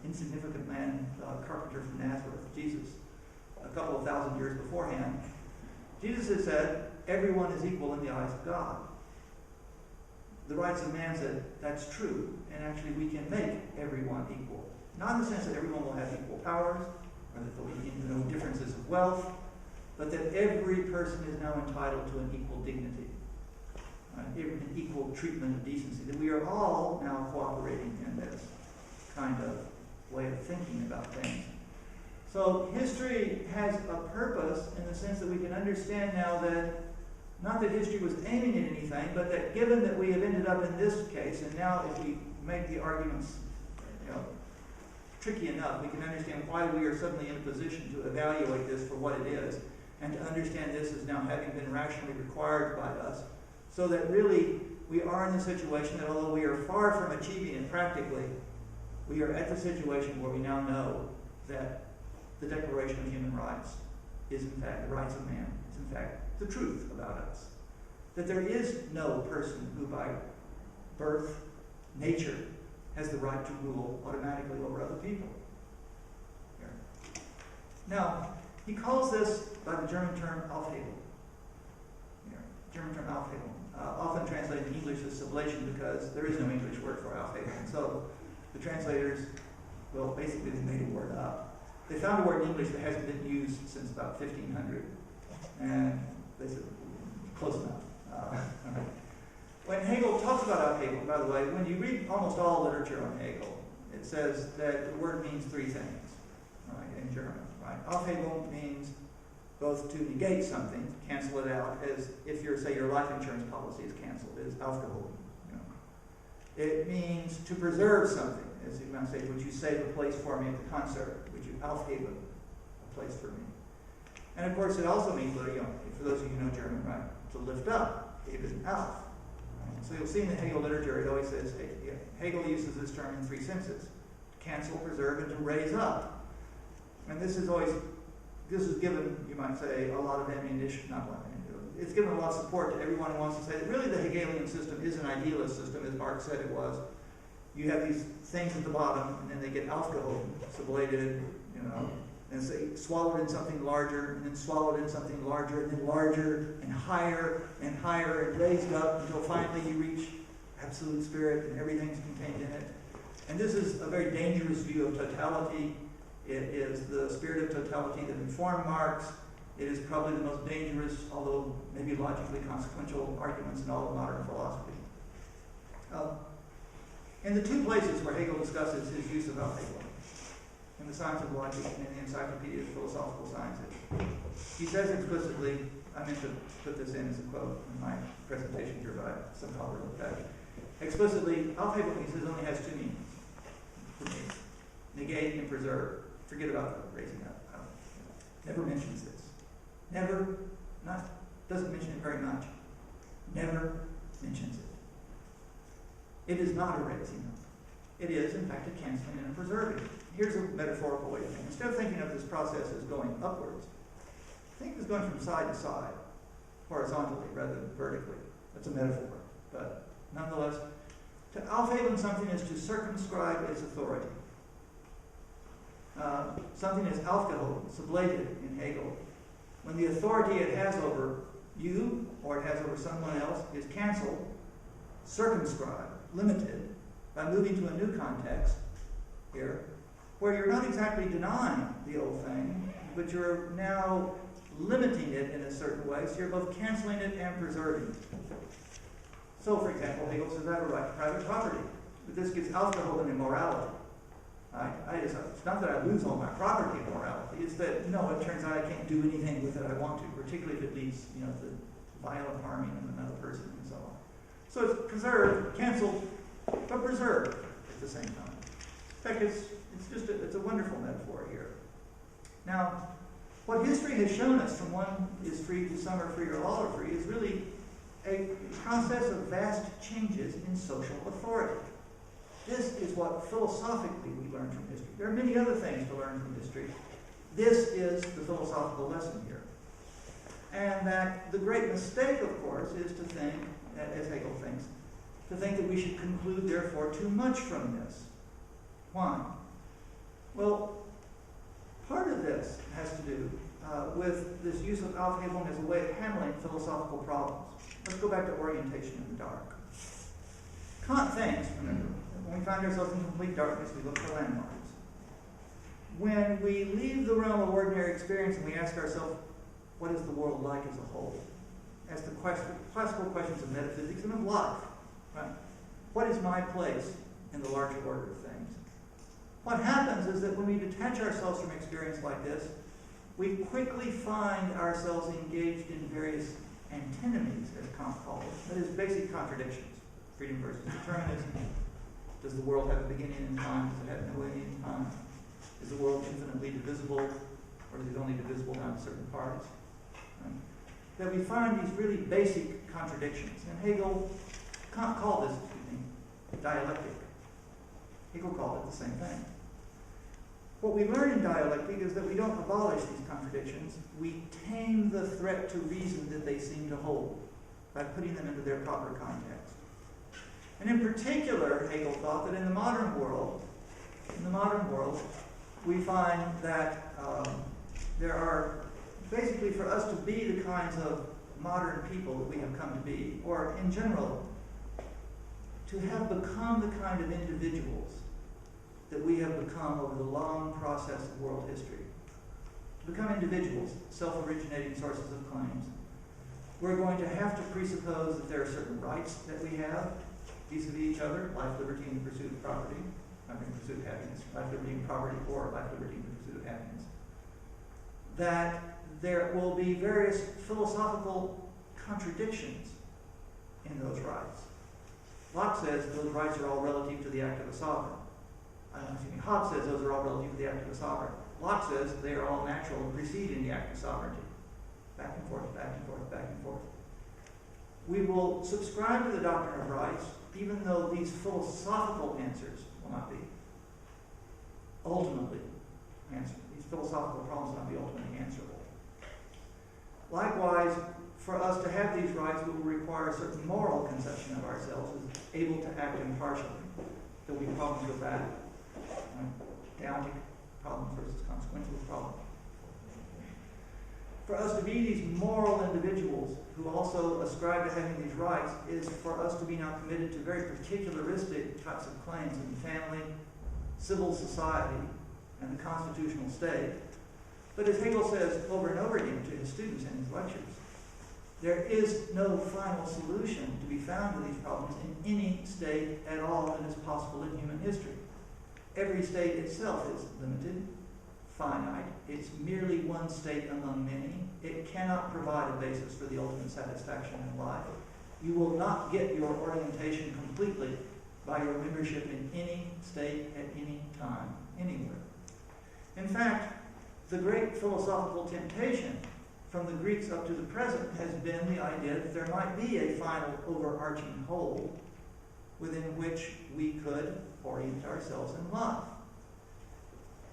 Speaker 1: insignificant man, carpenter from Nazareth, Jesus, a couple of thousand years beforehand. Jesus had said, everyone is equal in the eyes of God. The rights of man said, that's true, and actually we can make everyone equal. Not in the sense that everyone will have equal powers, or that there will be no differences of wealth, but that every person is now entitled to an equal dignity, an equal treatment of decency, that we are all now cooperating in this kind of way of thinking about things. So history has a purpose in the sense that we can understand now that, not that history was aiming at anything, but that given that we have ended up in this case, and now if we make the arguments, tricky enough, we can understand why we are suddenly in a position to evaluate this for what it is, and to understand this as now having been rationally required by us, so that really we are in the situation that although we are far from achieving it practically, we are at the situation where we now know that the Declaration of Human Rights is in fact the rights of man, is in fact the truth about us. That there is no person who by birth, nature, has the right to rule automatically over other people. Here. Now, he calls this by the German term Aufhebung. Here. German term Aufhebung. Often translated in English as sublation because there is no English word for Aufhebung. So the translators, basically they made a word up. They found a word in English that hasn't been used since about 1500. And they said, close enough. Right. When Hegel talks about Aufhebung, by the way, when you read almost all literature on Hegel, it says that the word means three things, right, in German. Right? Aufhebung means both to negate something, cancel it out, as if your life insurance policy is canceled, is aufgehoben. It means to preserve something, as you might say, would you save a place for me at the concert? Would you aufheben a place for me? And of course, it also means, for those of you who know German, right, to lift up, eben auf. So you'll see in the Hegel literature, it always says, Hegel uses this term in three senses: to cancel, preserve, and to raise up. And this is given, you might say, a lot of ammunition, it's given a lot of support to everyone who wants to say that really the Hegelian system is an idealist system, as Marx said it was. You have these things at the bottom, and then they get aufgehoben, sublated, and say swallowed in something larger, and then swallowed in something larger, and then larger, and higher, and raised up until finally you reach absolute spirit, and everything's contained in it. And this is a very dangerous view of totality. It is the spirit of totality that informed Marx. It is probably the most dangerous, although maybe logically consequential, arguments in all of modern philosophy. In the two places where Hegel discusses his use of Aufhebung, in the Science of Logic and in the Encyclopedia of Philosophical Sciences, he says explicitly, I meant to put this in as a quote in my presentation here, but I somehow wrote that. Explicitly, Aufhebung, he says, only has two meanings for me: negate and preserve. Forget about the raising up. Never mentions this. Never, doesn't mention it very much. Never mentions it. It is not a raising up. It is, in fact, a canceling and a preserving. Here's a metaphorical way of thinking. Instead of thinking of this process as going upwards, think of it as going from side to side, horizontally rather than vertically. That's a metaphor, but nonetheless, to aufheben something is to circumscribe its authority. Something is aufgehoben, sublated in Hegel, when the authority it has over you or it has over someone else is canceled, circumscribed, limited, by moving to a new context here, where you're not exactly denying the old thing, but you're now limiting it in a certain way, so you're both canceling it and preserving it. So, for example, Hegel says I have a right to private property, but this gives aufgehoben immorality. It's not that I lose all my property morality, it's that, no, it turns out I can't do anything with it I want to, particularly if it leads, to violent harming of another person and so on. So it's preserved, canceled, but preserved at the same time. In fact, it's a wonderful metaphor here. Now, what history has shown us from one is free to some are free or all are free is really a process of vast changes in social authority. This is what philosophically we learn from history. There are many other things to learn from history. This is the philosophical lesson here. And that the great mistake, of course, is to think, as Hegel thinks, to think that we should conclude, therefore, too much from this. Why? Well, part of this has to do with this use of aufhebung as a way of handling philosophical problems. Let's go back to orientation in the dark. Kant thinks, remember, that when we find ourselves in complete darkness, we look for landmarks. When we leave the realm of ordinary experience and we ask ourselves, what is the world like as a whole? Ask the classical questions of metaphysics and of life. Right? What is my place in the larger order of things? What happens is that when we detach ourselves from experience like this, we quickly find ourselves engaged in various antinomies, as Kant called it, that is, basic contradictions. Freedom versus determinism. Does the world have a beginning in time? Does it have no ending in time? Is the world infinitely divisible, or is it only divisible down to certain parts? Right? That we find these really basic contradictions. And Kant called this, dialectic. Hegel called it the same thing. What we learn in dialectic is that we don't abolish these contradictions. We tame the threat to reason that they seem to hold by putting them into their proper context. And in particular, Hegel thought that in the modern world, we find that there are, basically for us to be the kinds of modern people that we have come to be, or in general, to have become the kind of individuals that we have become over the long process of world history. To become individuals, self-originating sources of claims, we're going to have to presuppose that there are certain rights that we have vis-a-vis each other, life, liberty, and the pursuit of property, not in the pursuit of happiness, life, liberty, and property, or life, liberty, and the pursuit of happiness. That there will be various philosophical contradictions in those rights. Locke says those rights are all relative to the act of a sovereign. Hobbes says those are all relative to the act of a sovereign. Locke says they are all natural and preceding the act of sovereignty. Back and forth, back and forth, back and forth. We will subscribe to the doctrine of rights, even though these philosophical answers will not be ultimately answered. These philosophical problems will not be ultimately answerable. Likewise, for us to have these rights, we will require a certain moral conception of ourselves as able to act impartially. There will be problems with that. Downtic problems versus consequential problems. For us to be these moral individuals who also ascribe to having these rights is for us to be now committed to very particularistic types of claims in family, civil society, and the constitutional state. But as Hegel says over and over again to his students in his lectures, there is no final solution to be found to these problems in any state at all that is possible in human history. Every state itself is limited, finite. It's merely one state among many. It cannot provide a basis for the ultimate satisfaction in life. You will not get your orientation completely by your membership in any state at any time, anywhere. In fact, the great philosophical temptation from the Greeks up to the present has been the idea that there might be a final overarching whole within which we could orient ourselves in life.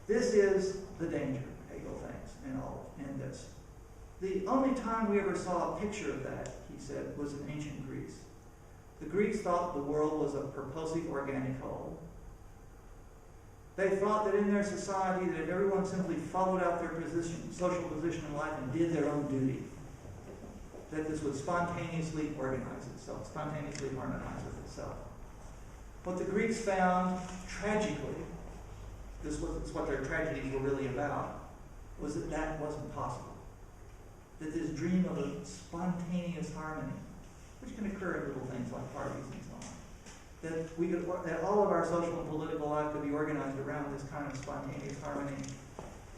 Speaker 1: This is the danger, Hegel thinks, in this. The only time we ever saw a picture of that, he said, was in ancient Greece. The Greeks thought the world was a purposive organic whole. They thought that in their society that if everyone simply followed out their social position in life and did their own duty, that this would spontaneously organize itself, spontaneously harmonize with itself. What the Greeks found, tragically, this was what their tragedies were really about, was that that wasn't possible. That this dream of a spontaneous harmony, which can occur in little things like parties and so on, that all of our social and political life could be organized around this kind of spontaneous harmony,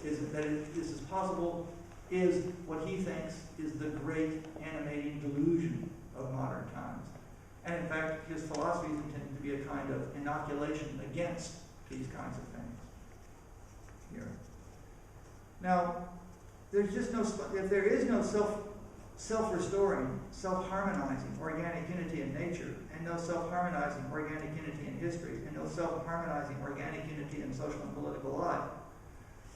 Speaker 1: this is possible, is what he thinks is the great animating delusion of modern times. And in fact, his philosophy is intended to be a kind of inoculation against these kinds of things. Here. Now, if there is no self-restoring, self-harmonizing organic unity in nature, and no self-harmonizing organic unity in history, and no self-harmonizing organic unity in social and political life,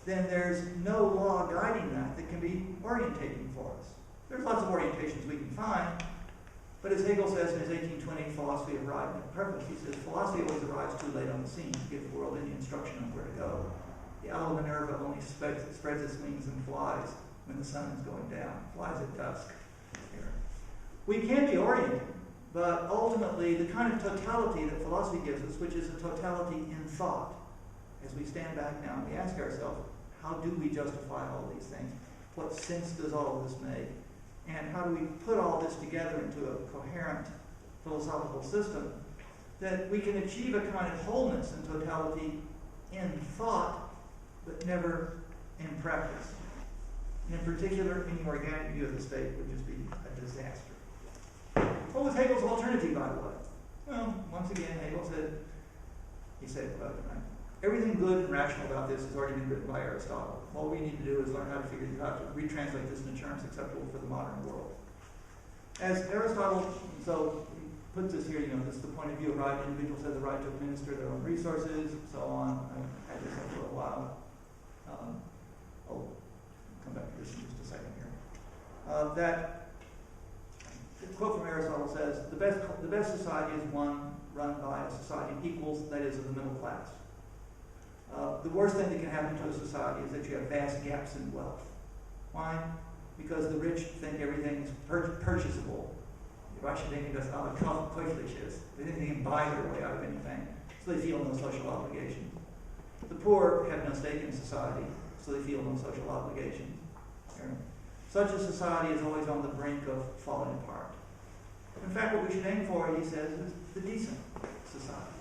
Speaker 1: then there's no law guiding that can be orientating for us. There's lots of orientations we can find, but as Hegel says in his 1820 Philosophy of Right and Purpose, he says, philosophy always arrives too late on the scene to give the world any instruction on where to go. The owl of Minerva only spreads its wings and flies when the sun is going down, flies at dusk. Here. We can be oriented, but ultimately the kind of totality that philosophy gives us, which is a totality in thought, as we stand back now and we ask ourselves, how do we justify all these things? What sense does all of this make? And how do we put all this together into a coherent philosophical system that we can achieve a kind of wholeness and totality in thought, but never in practice? And in particular, any organic view of the state would just be a disaster. What was Hegel's alternative, by the way? Well, once again, Hegel said, everything good and rational about this has already been written by Aristotle. What we need to do is learn how to figure out how to retranslate this into terms acceptable for the modern world. As Aristotle, so he puts this here, this is the point of view of right. Individuals have the right to administer their own resources, and so on. I've had this up for a while. I'll come back to this in just a second here. The quote from Aristotle says, the best society is one run by a society of equals, that is, of the middle class. The worst thing that can happen to a society is that you have vast gaps in wealth. Why? Because the rich think everything is purchasable. The Russian denken das alle käuflich ist. They think they can buy their way out of anything, so they feel no social obligation. The poor have no stake in society, so they feel no social obligation. Such a society is always on the brink of falling apart. In fact, what we should aim for, he says, is the decent society.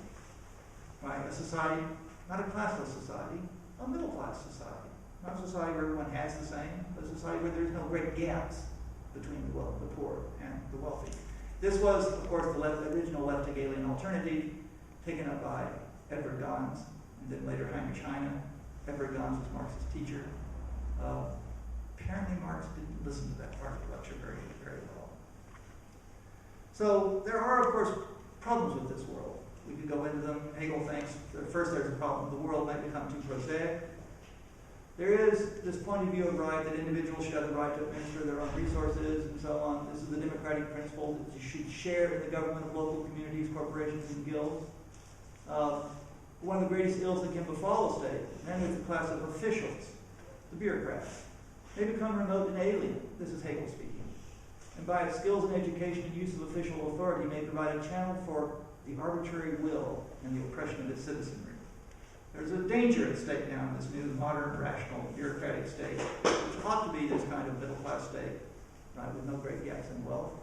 Speaker 1: Right? A society, not a classless society, a middle-class society. Not a society where everyone has the same, but a society where there's no great gaps between the poor and the wealthy. This was, of course, the original left Hegelian alternative, taken up by Edward Gans, and then later Heinrich Heine. Edward Gans was Marx's teacher. Apparently Marx didn't listen to that part of the lecture very, very well. So there are, of course, problems with this world. We could go into them. Hegel thinks that first there's a problem. The world might become too prosaic. There is this point of view of right that individuals should have the right to administer their own resources and so on. This is the democratic principle that you should share in the government of local communities, corporations, and guilds. One of the greatest ills that can befall a state, and with the class of officials, the bureaucrats. They become remote and alien. This is Hegel speaking. And by its skills in education and use of official authority may provide a channel for the arbitrary will and the oppression of its citizenry. There's a danger at stake now in this new, modern, rational, bureaucratic state, which ought to be this kind of middle-class state, right, with no great gaps in wealth.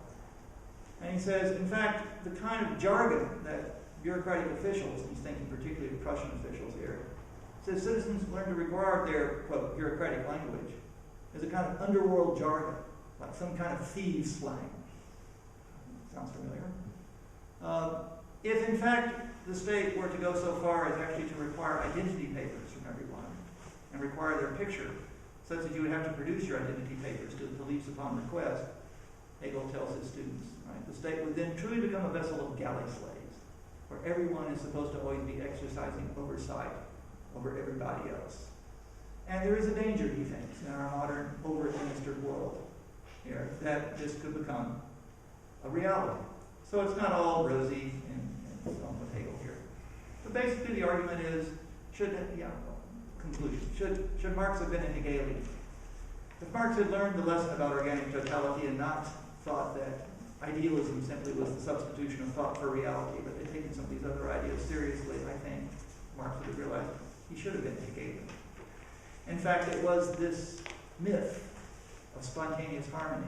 Speaker 1: And he says, in fact, the kind of jargon that bureaucratic officials, he's thinking particularly of Prussian officials here, says citizens learn to regard their, quote, bureaucratic language as a kind of underworld jargon, like some kind of thieves' slang. Sounds familiar? If, in fact, the state were to go so far as actually to require identity papers from everyone and require their picture such that you would have to produce your identity papers to the police upon request, Hegel tells his students, right? The state would then truly become a vessel of galley slaves, where everyone is supposed to always be exercising oversight over everybody else. And there is a danger, he thinks, in our modern over-administered world here, that this could become a reality. So it's not all rosy and so on with Hegel here. But basically the argument is, conclusion, should Marx have been a Hegelian? If Marx had learned the lesson about organic totality and not thought that idealism simply was the substitution of thought for reality, but had taken some of these other ideas seriously, I think Marx would have realized he should have been a Hegelian. In fact, it was this myth of spontaneous harmony,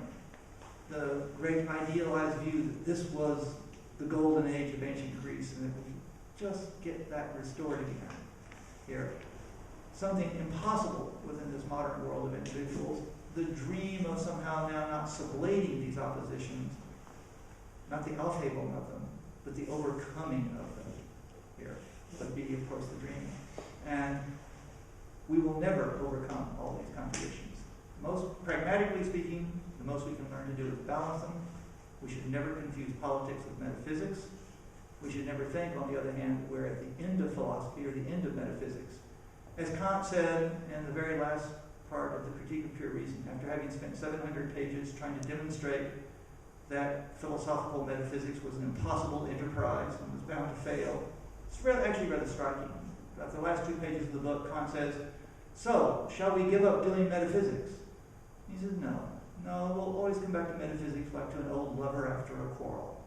Speaker 1: the great idealized view that this was the golden age of ancient Greece, and that we just get that restored again here. Something impossible within this modern world of individuals, the dream of somehow now not sublating these oppositions, not the Aufhebung of them, but the overcoming of them here would be, of course, the dream. And we will never overcome all these contradictions. Most pragmatically speaking, the most we can learn to do is balance them. We should never confuse politics with metaphysics. We should never think, on the other hand, we're at the end of philosophy or the end of metaphysics. As Kant said in the very last part of the Critique of Pure Reason, after having spent 700 pages trying to demonstrate that philosophical metaphysics was an impossible enterprise and was bound to fail, it's actually rather striking. After the last 2 pages of the book, Kant says, "So, shall we give up doing metaphysics?" He says, no, we'll always come back to metaphysics like to an old lover after a quarrel,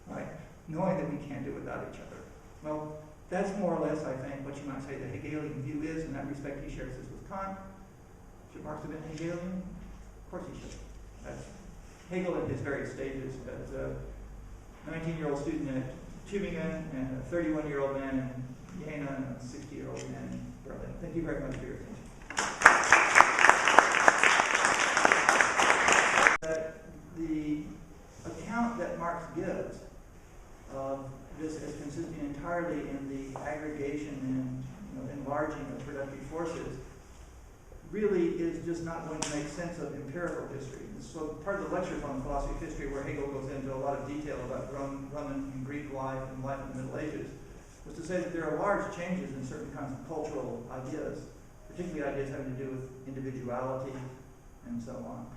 Speaker 1: right? Knowing that we can't do without each other. Well, that's more or less, I think, what you might say the Hegelian view is. In that respect, he shares this with Kant. Should Marx have been Hegelian? Of course he should. That's Hegel at his various stages, as a 19-year-old student at Tübingen, and a 31-year-old man in Jena, and a 60-year-old man in Berlin. Thank you very much for your attention. The account that Marx gives of this as consisting entirely in the aggregation and enlarging of productive forces really is just not going to make sense of empirical history. So part of the lectures on philosophy of history, where Hegel goes into a lot of detail about Roman and Greek life and life in the Middle Ages, was to say that there are large changes in certain kinds of cultural ideas, particularly ideas having to do with individuality and so on,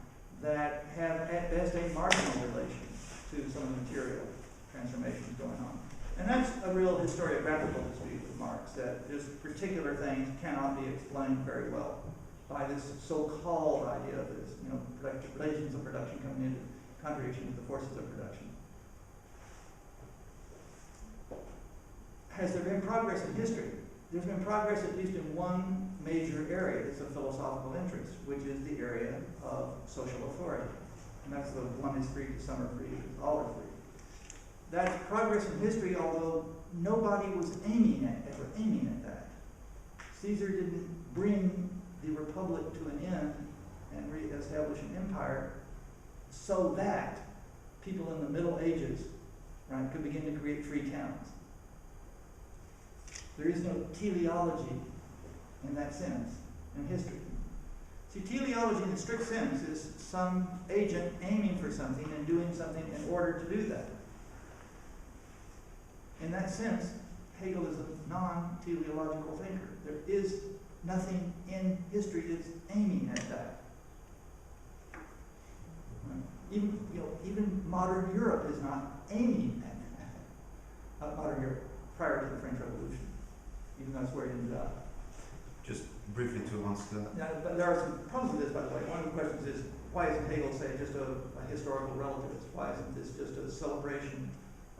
Speaker 1: that have at best a marginal relation to some of the material transformations going on. And that's a real historiographical dispute with Marx, that just particular things cannot be explained very well by this so-called idea of this, relations of production coming into contradiction with the forces of production. Has there been progress in history? There's been progress at least in one major area that's of philosophical interest, which is the area of social authority. And that's the one is free, some are free, all are free. That's progress in history, although nobody was ever aiming at that. Caesar didn't bring the republic to an end and re-establish an empire so that people in the Middle Ages, right, could begin to create free towns. There is no teleology in that sense in history. See, teleology in the strict sense is some agent aiming for something and doing something in order to do that. In that sense, Hegel is a non-teleological thinker. There is nothing in history that's aiming at that. Even modern Europe is not aiming at that. Modern Europe, prior to the French Revolution, even though that's where it ended up.
Speaker 2: Just briefly to answer that.
Speaker 1: Now, but there are some problems with this, by the way. One of the questions is, why isn't Hegel, say, just a historical relativist? Why isn't this just a celebration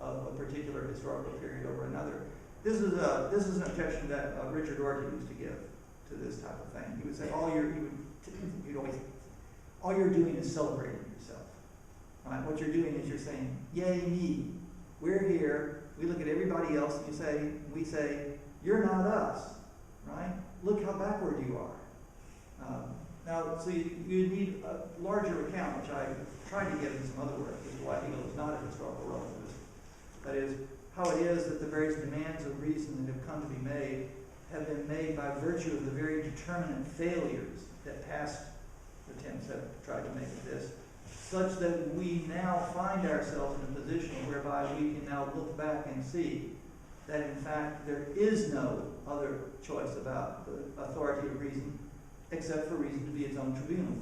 Speaker 1: of a particular historical period over another? This is an objection that Richard Rorty used to give to this type of thing. He would say, all you're doing is celebrating yourself. Right? What you're doing is you're saying, yay me, we're here. We look at everybody else and we say, you're not us, right? Look how backward you are. Now, so you need a larger account, which I tried to give in some other work, as to why Hegel is not a historical relativist. That is, how it is that the various demands of reason that have come to be made have been made by virtue of the very determinate failures that past attempts have tried to make of this, such that we now find ourselves in a position whereby we can now look back and see that in fact there is no other choice about the authority of reason except for reason to be its own tribunal.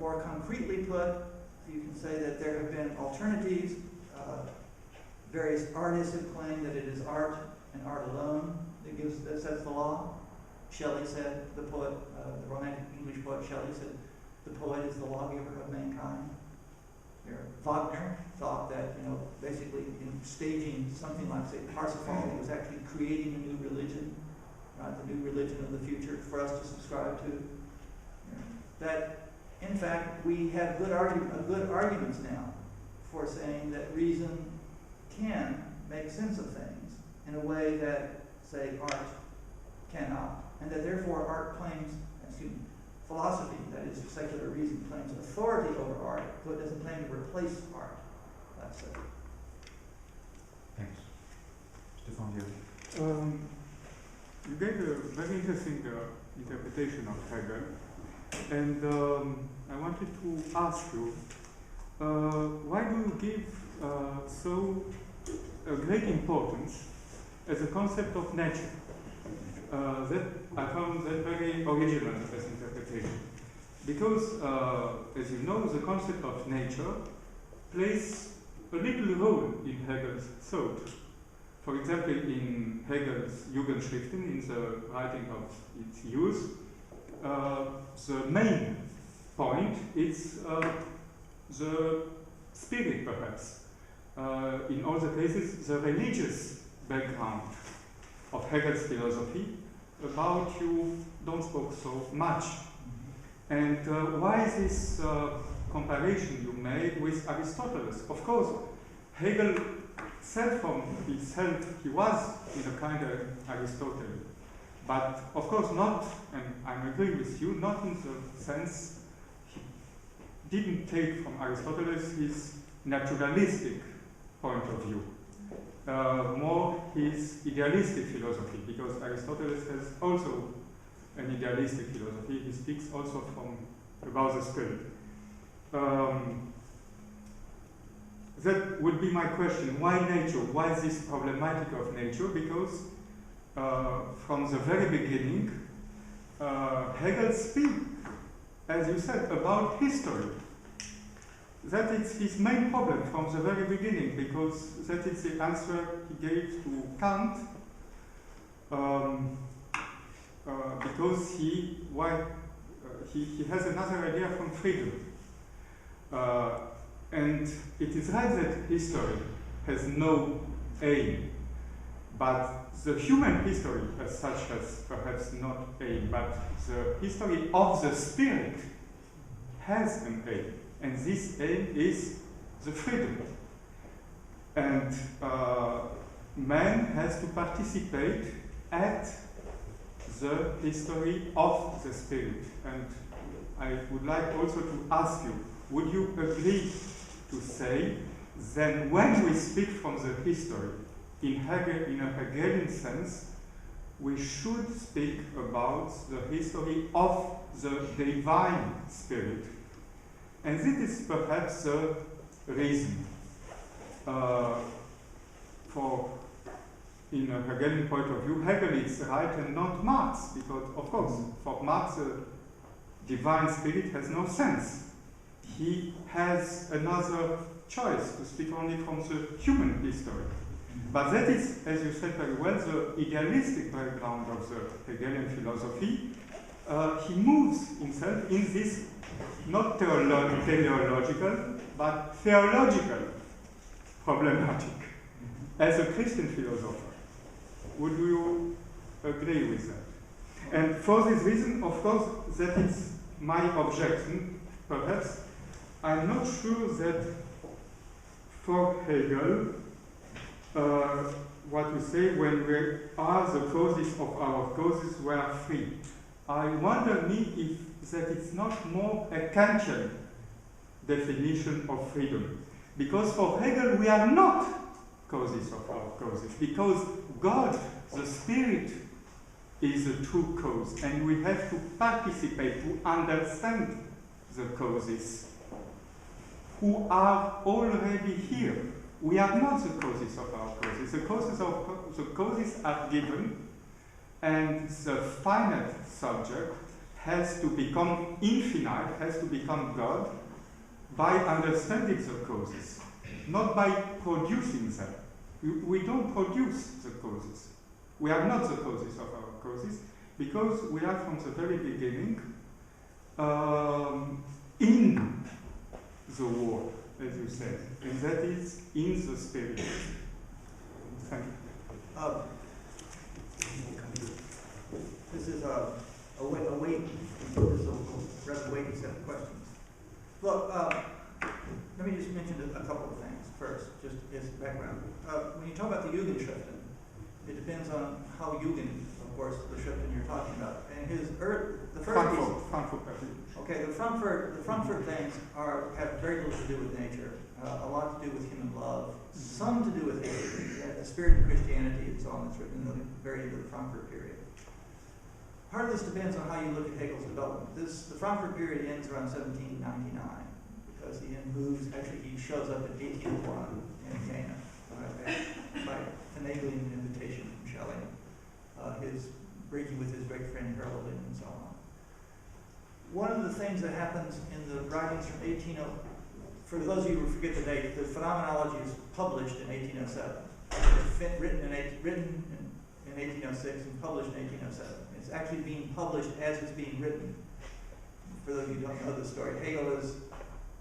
Speaker 1: More concretely put, you can say that there have been alternatives. Various artists have claimed that it is art and art alone that sets the law. Shelley said, the poet, the Romantic English poet Shelley said, the poet is the lawgiver of mankind. Wagner thought that, basically in staging something like, say, Parsifal, he was actually creating a new religion, right? The new religion of the future for us to subscribe to. That, in fact, we have good arguments now for saying that reason can make sense of things in a way that, say, art cannot, and that therefore philosophy, that is secular reason, claims authority over art, so it doesn't claim to replace art. That's it.
Speaker 2: Thanks. Stefan, you.
Speaker 3: You gave a very interesting interpretation of Hegel, and I wanted to ask you, why do you give so a great importance as a concept of nature? That I found that very original as interpretation, because as you know, the concept of nature plays a little role in Hegel's thought. For example, in Hegel's Jugendschriften, in the writing of its use, the main point is the spirit, perhaps. In all the cases, the religious background of Hegel's philosophy, about you don't spoke so much. And why this comparison you made with Aristotle? Of course, Hegel said from himself he was in a kind of Aristotle, but of course not, and I agree with you, not in the sense he didn't take from Aristotle his naturalistic point of view. More his idealistic philosophy, because Aristotle has also an idealistic philosophy. He speaks also about the spirit. That would be my question. Why nature? Why this problematic of nature? Because from the very beginning, Hegel speaks, as you said, about history. That is his main problem from the very beginning, because that is the answer he gave to Kant, because he has another idea from freedom. And it is right that history has no aim, but the human history as such has perhaps not aim, but the history of the spirit has an aim. And this aim is the freedom. And man has to participate at the history of the spirit. And I would like also to ask you, would you agree to say, then when we speak from the history, in a Hegelian sense, we should speak about the history of the divine spirit? And this is perhaps the reason for, in a Hegelian point of view, Hegel is right and not Marx, because, of course, for Marx, the divine spirit has no sense. He has another choice to speak only from the human history. But that is, as you said very well, the idealistic background of the Hegelian philosophy. He moves himself in this not teleological, but theological problematic as a Christian philosopher. Would you agree with that? And for this reason, of course, that is my objection. Perhaps I'm not sure that for Hegel, what we say when we are the causes of our causes were free. I wonder if that it's not more a Kantian definition of freedom. Because for Hegel we are not causes of our causes. Because God, the Spirit, is a true cause, and we have to participate to understand the causes who are already here. We are not the causes of our causes. The causes are given, and the finite subject has to become infinite, has to become God, by understanding the causes, not by producing them. We don't produce the causes. We are not the causes of our causes, because we are from the very beginning in the world, as you said, and that is in the Spirit. Thank you.
Speaker 1: This is a rather weighty set of questions. Look, let me just mention a couple of things first, just as background. When you talk about the Jugendschriften, it depends on how Jugend, of course, the Schriften you're talking about. And the first piece, okay, the Frankfurt things have very little to do with nature, a lot to do with human love, some to do with Hegel, the spirit of Christianity and so on that's written in the very end of the Frankfurt period. Part of this depends on how you look at Hegel's development. The Frankfurt period ends around 1799 because he then moves, actually he shows up in 1801 in Jena by finagling an invitation from Schelling, his breaking with his great friend Harold and so on. One of the things that happens in the writings from 1800, for those of you who forget the date, the Phenomenology is published in 1807. It's written in 1806 and published in 1807. It's actually being published as it's being written. For those of you who don't know the story, Hegel has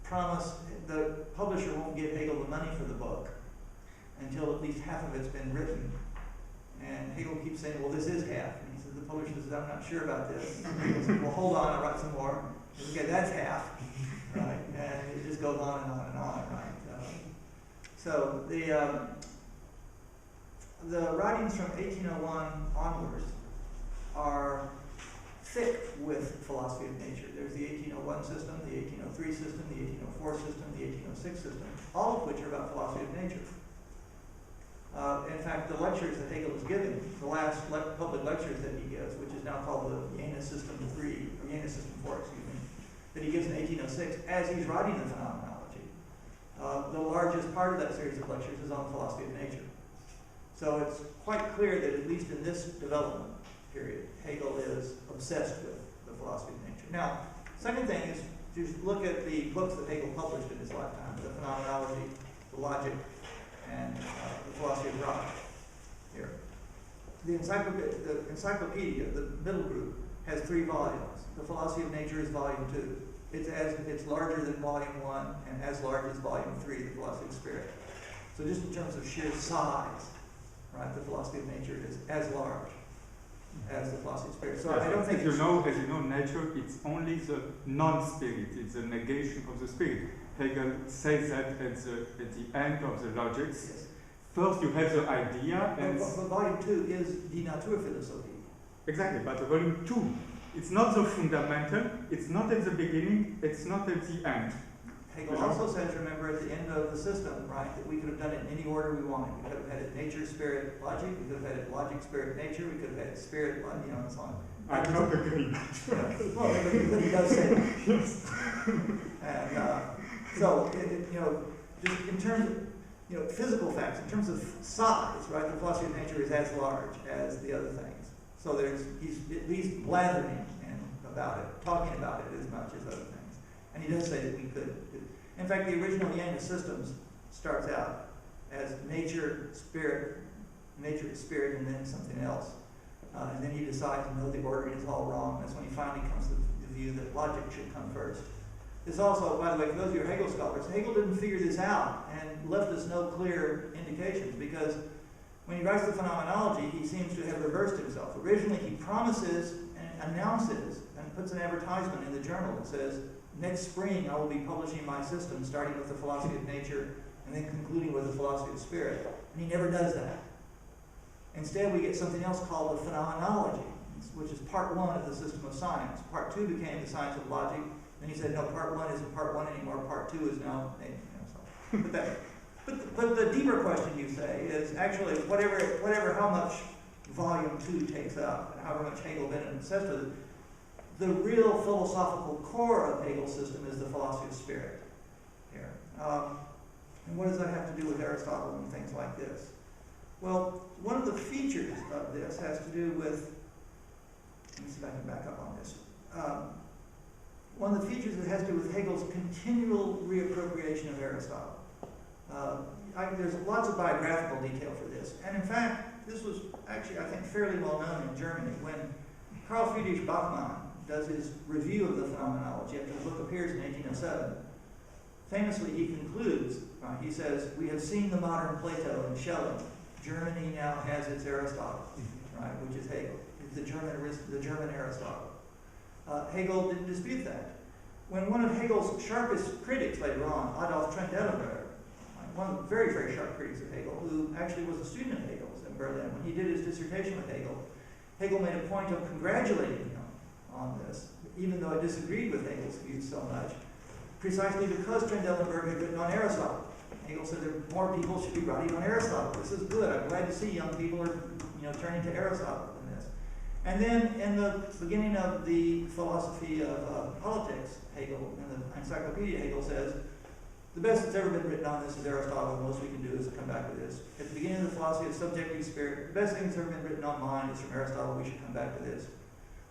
Speaker 1: promised, the publisher won't give Hegel the money for the book until at least half of it's been written. And Hegel keeps saying, well, this is half. And he says, the publisher says, I'm not sure about this. And Hegel says, well, hold on, I'll write some more. Says, okay, that's half, right? And it just goes on and on and on, right? So the writings from 1801 onwards are thick with philosophy of nature. There's the 1801 system, the 1803 system, the 1804 system, the 1806 system, all of which are about philosophy of nature. In fact, the lectures that Hegel is giving, the last public lectures that he gives, which is now called the Jena System 3, or Jena System 4, excuse me, that he gives in 1806, as he's writing the Phenomenology, the largest part of that series of lectures is on philosophy of nature. So it's quite clear that at least in this development period, Hegel is obsessed with the philosophy of nature. Now, second thing is just look at the books that Hegel published in his lifetime, the Phenomenology, the Logic, and the Philosophy of God here. The encyclopedia, the middle group, has 3 volumes. The Philosophy of Nature is volume 2. It's larger than volume 1 and as large as volume 3, the Philosophy of Spirit. So just in terms of sheer size, right, the Philosophy of Nature is as large as the Philosophy of Spirit. So yes, I don't think
Speaker 3: as you know, nature, it's only the non-spirit, it's the negation of the spirit. Hegel says that at the end of the Logics.
Speaker 1: Yes.
Speaker 3: First you have the idea, and
Speaker 1: but volume 2 is Die Naturphilosophie.
Speaker 3: Exactly, but volume 2, it's not the fundamental, it's not at the beginning, it's not at the end.
Speaker 1: Hegel also says, remember, at the end of the system, right, that we could have done it in any order we wanted. We could have had it nature, spirit, logic. We could have had it logic, spirit, nature. We could have had it spirit, and so on.
Speaker 3: I don't agree.
Speaker 1: Well, but he does say that. Yes. And so, just in terms of, physical facts, in terms of size, right, the philosophy of nature is as large as the other things. So he's at least blathering about it, talking about it as much as other things. And he does say that we could. In fact, the original Jena Systems starts out as nature, spirit, and then something else. And then he decides, no, the ordering is all wrong. That's when he finally comes to the view that logic should come first. This also, by the way, for those of you who are Hegel scholars, Hegel didn't figure this out and left us no clear indications, because when he writes the Phenomenology, he seems to have reversed himself. Originally, he promises and announces and puts an advertisement in the journal that says, next spring I will be publishing my system, starting with the philosophy of nature and then concluding with the philosophy of spirit. And he never does that. Instead, we get something else called the Phenomenology, which is part 1 of the system of science. Part 2 became the science of logic. Then he said, no, part 1 isn't part 1 anymore. Part 2 is now, so. But But the deeper question, you say, is actually whatever how much volume 2 takes up, and however much Hegel then says to it, the real philosophical core of Hegel's system is the philosophy of spirit here. And what does that have to do with Aristotle and things like this? Well, one of the features of this has to do with, let me see if I can back up on this. One of the features that has to do with Hegel's continual reappropriation of Aristotle. There's lots of biographical detail for this. And in fact, this was actually, I think, fairly well known in Germany. When Carl Friedrich Bachmann does his review of the phenomenology after the book appears in 1807, famously he concludes, he says, we have seen the modern Plato and Schelling. Germany now has its Aristotle, right, which is Hegel. It's the German Aristotle. Hegel didn't dispute that. When one of Hegel's sharpest critics later on, Adolf Trendelenburg, one of the very, very sharp critics of Hegel, who actually was a student of Hegel's in Berlin, when he did his dissertation with Hegel, Hegel made a point of congratulating him on this, even though it disagreed with Hegel's views so much, precisely because Trendelenburg had written on Aristotle. Hegel said that more people should be writing on Aristotle. This is good. I'm glad to see young people are, turning to Aristotle in this. And then in the beginning of the philosophy of politics, Hegel, in the Encyclopedia, Hegel says, the best that's ever been written on this is Aristotle, and most we can do is to come back to this. At the beginning of the philosophy of subjective spirit, the best thing that's ever been written on mind is from Aristotle, we should come back to this.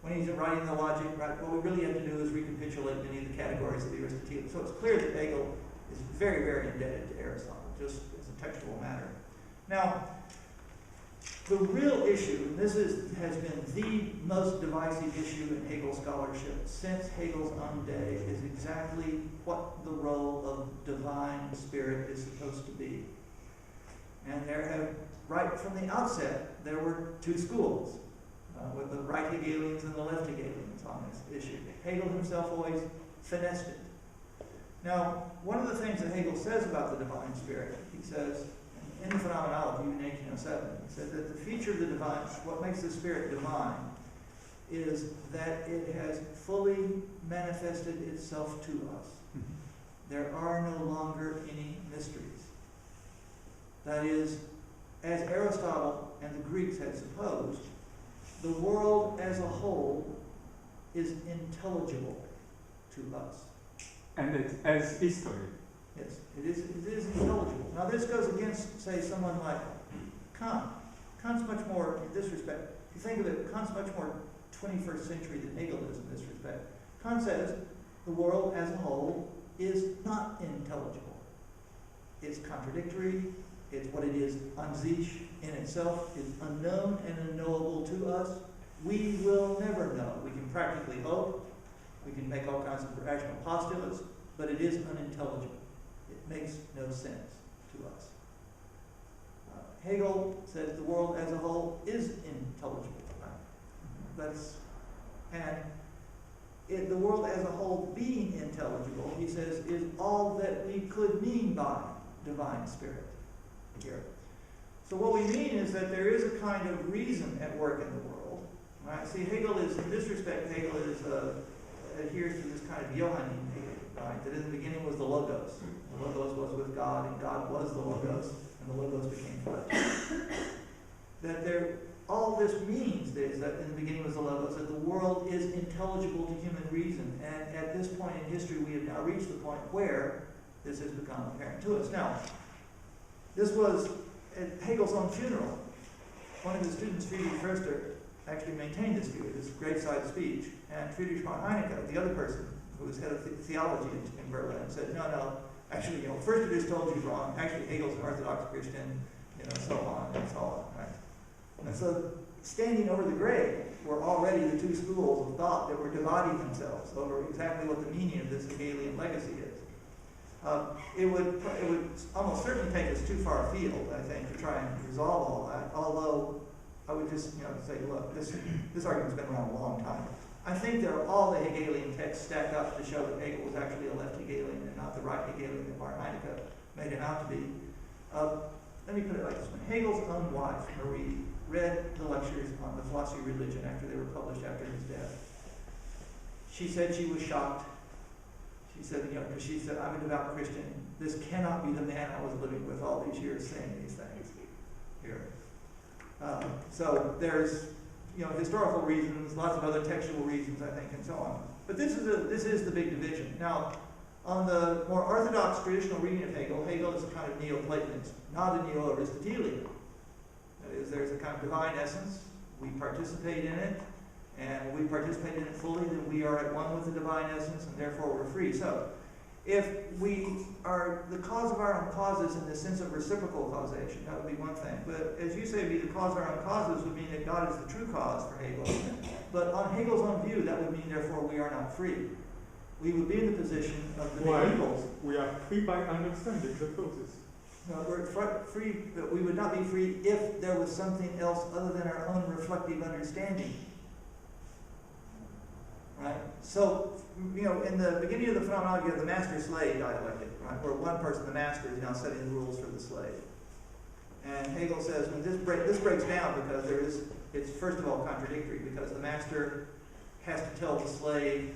Speaker 1: When he's writing the logic, right, what we really have to do is recapitulate many of the categories of the Aristotelian. So it's clear that Hegel is very, very indebted to Aristotle, just as a textual matter. Now, the real issue, and this has been the most divisive issue in Hegel scholarship since Hegel's own day, is exactly what the role of divine spirit is supposed to be. And right from the outset, there were two schools, with the right Hegelians and the left Hegelians on this issue. Hegel himself always finessed it. Now, one of the things that Hegel says about the divine spirit, he says, in the Phenomenology in 1807, he said that the feature of the divine, what makes the spirit divine, is that it has fully manifested itself to us. There are no longer any mysteries. That is, as Aristotle and the Greeks had supposed, the world as a whole is intelligible to us.
Speaker 3: And it's as history.
Speaker 1: Yes, it is intelligible. Now this goes against, say, someone like Kant. Kant's much more, in this respect, if you think of it, Kant's much more 21st century than Hegel is in this respect. Kant says the world as a whole is not intelligible. It's contradictory, it's what it is an sich in itself, is unknown and unknowable to us. We will never know. We can practically hope, we can make all kinds of rational postulates, but it is unintelligible. It makes no sense to us. Hegel says the world as a whole is intelligible. The world as a whole being intelligible, he says, is all that we could mean by divine spirit here. So what we mean is that there is a kind of reason at work in the world. Right? See, Hegel is, in this respect, Hegel is adheres to this kind of Johannine Hegel, right? That in the beginning was the Logos. The Logos was with God, and God was the Logos, and the Logos became flesh. All this means is that in the beginning was the Logos, that the world is intelligible to human reason. And at this point in history, we have now reached the point where this has become apparent to us. Now, this was at Hegel's own funeral. One of his students, Friedrich Förster, actually maintained this view, this graveside speech. And Friedrich von Heinecke, the other person who was head of theology in Berlin, said, no, actually, Förster just told you wrong. Actually, Hegel's an Orthodox Christian, so on and so on, right? And so, standing over the grave were already the two schools of thought that were dividing themselves over exactly what the meaning of this Hegelian legacy is. It would almost certainly take us too far afield, I think, to try and resolve all that, although I would just say, look, this argument's been around a long time. I think there are all the Hegelian texts stacked up to show that Hegel was actually a left Hegelian and not the right Hegelian that von Heinecke made him out to be. Let me put it like this. When Hegel's own wife, Marie, read the lectures on the philosophy of religion after they were published after his death, she said she was shocked. She said, because she said, I'm a devout Christian. This cannot be the man I was living with all these years saying these things here. So there's, historical reasons, lots of other textual reasons, I think, and so on. But this is the big division. Now, on the more orthodox traditional reading of Hegel, Hegel is a kind of Neoplatonist, not a Neo-Aristotelian. That is, there's a kind of divine essence. We participate in it, and when we participate in it fully, then we are at one with the divine essence, and therefore we're free. So, if we are the cause of our own causes in the sense of reciprocal causation, that would be one thing. But as you say, be the cause of our own causes would mean that God is the true cause for Hegel. But on Hegel's own view, that would mean, therefore, we are not free. We would be in the position of the medieval.
Speaker 3: We are free by understanding the causes.
Speaker 1: No, we're free, but we would not be free if there was something else other than our own reflective understanding. Right? So, in the beginning of the phenomenology, you have the master-slave dialectic, right? Where one person, the master, is now setting the rules for the slave. And Hegel says, when this breaks down because it's first of all contradictory, because the master has to tell the slave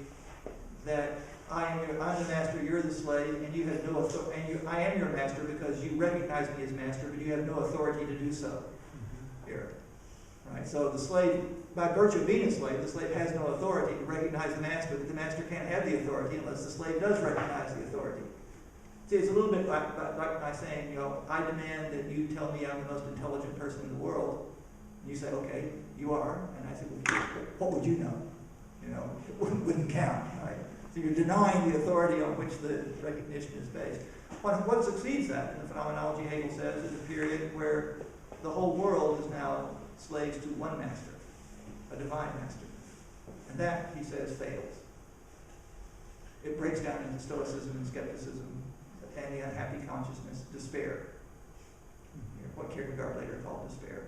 Speaker 1: that I'm the master, you're the slave, and you have no authority, and I am your master because you recognize me as master, but you have no authority to do so. Here. Right? So the slave, by virtue of being a slave, the slave has no authority to recognize the master, but the master can't have the authority unless the slave does recognize the authority. See, it's a little bit like my saying, I demand that you tell me I'm the most intelligent person in the world. And you say, okay, you are. And I say, well, what would you know? It wouldn't count, right? So you're denying the authority on which the recognition is based. What succeeds that in the phenomenology, Hegel says, is a period where the whole world is now slaves to one master, a divine master. And that, he says, fails. It breaks down into stoicism and skepticism and the unhappy consciousness, despair. What Pinkard later called despair.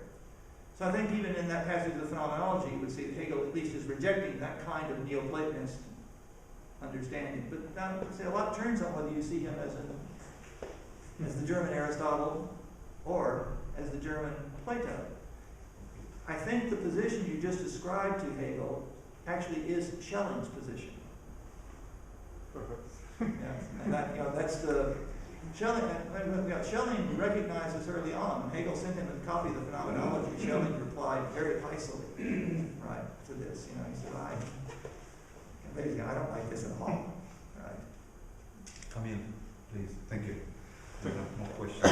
Speaker 1: So I think even in that passage of the phenomenology, you would see that Hegel at least is rejecting that kind of Neoplatonist understanding. But now, a lot turns on whether you see him as the German Aristotle or as the German Plato. I think the position you just described to Hegel actually is Schelling's position. And that's the Schelling recognized this early on. When Hegel sent him a copy of the phenomenology, Schelling replied very icily, right, to this. He said, I don't like this at all. Right.
Speaker 2: Come in, please. Thank you. More questions.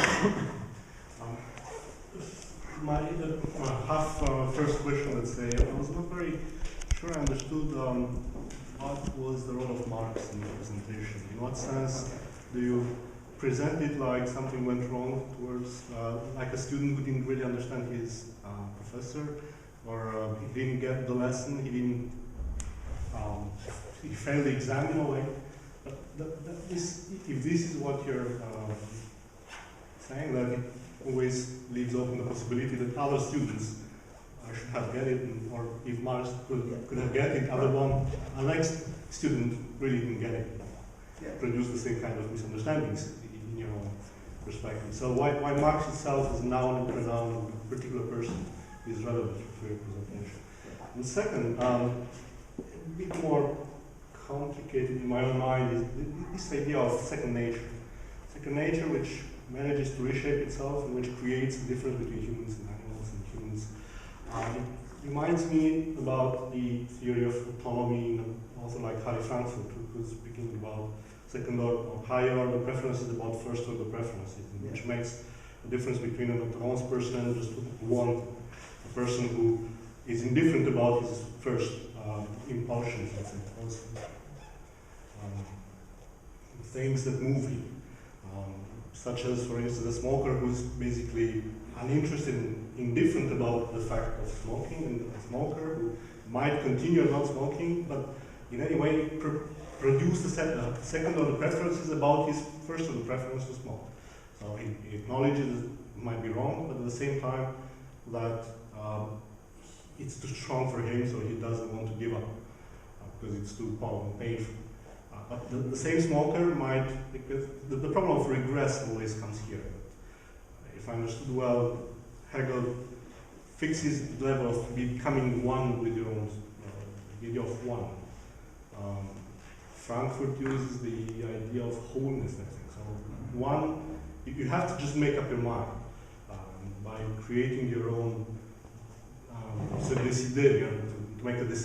Speaker 4: My first question, let's say, I was not very sure I understood what was the role of Marx in the presentation. In what sense do you present it like something went wrong towards, like a student who didn't really understand his professor, or he didn't get the lesson, he failed the exam in a way? But if this is what you're saying, then it always leaves open the possibility that other students should have get it, or if Marx could have get it, a next student really didn't get it.
Speaker 1: Yeah.
Speaker 4: Produce the same kind of misunderstandings in your own perspective. So why Marx itself is noun and pronoun of a particular person is relevant for your presentation. And second, a bit more complicated in my own mind is this idea of second nature. Second nature which manages to reshape itself and which creates a difference between humans and animals and humans. It reminds me about the theory of autonomy, and also like Harry Frankfurt, who was speaking about second or higher order preferences about first order preferences, which makes a difference between an autonomous person and just a person who is indifferent about his first impulsions, let's say, things that move him. Such as, for instance, a smoker who's basically uninterested and indifferent about the fact of smoking, and a smoker who might continue not smoking, but in any way produce the second order preferences about his first order preference to smoke. So he acknowledges it might be wrong, but at the same time that it's too strong for him, so he doesn't want to give up because it's too powerful and painful. But the same smoker might, because the problem of regress always comes here. If I understood well, Hegel fixes the level of becoming one with your own, idea of one. Frankfurt uses the idea of wholeness, I think. So one, you have to just make up your mind by creating your own, to make a decision.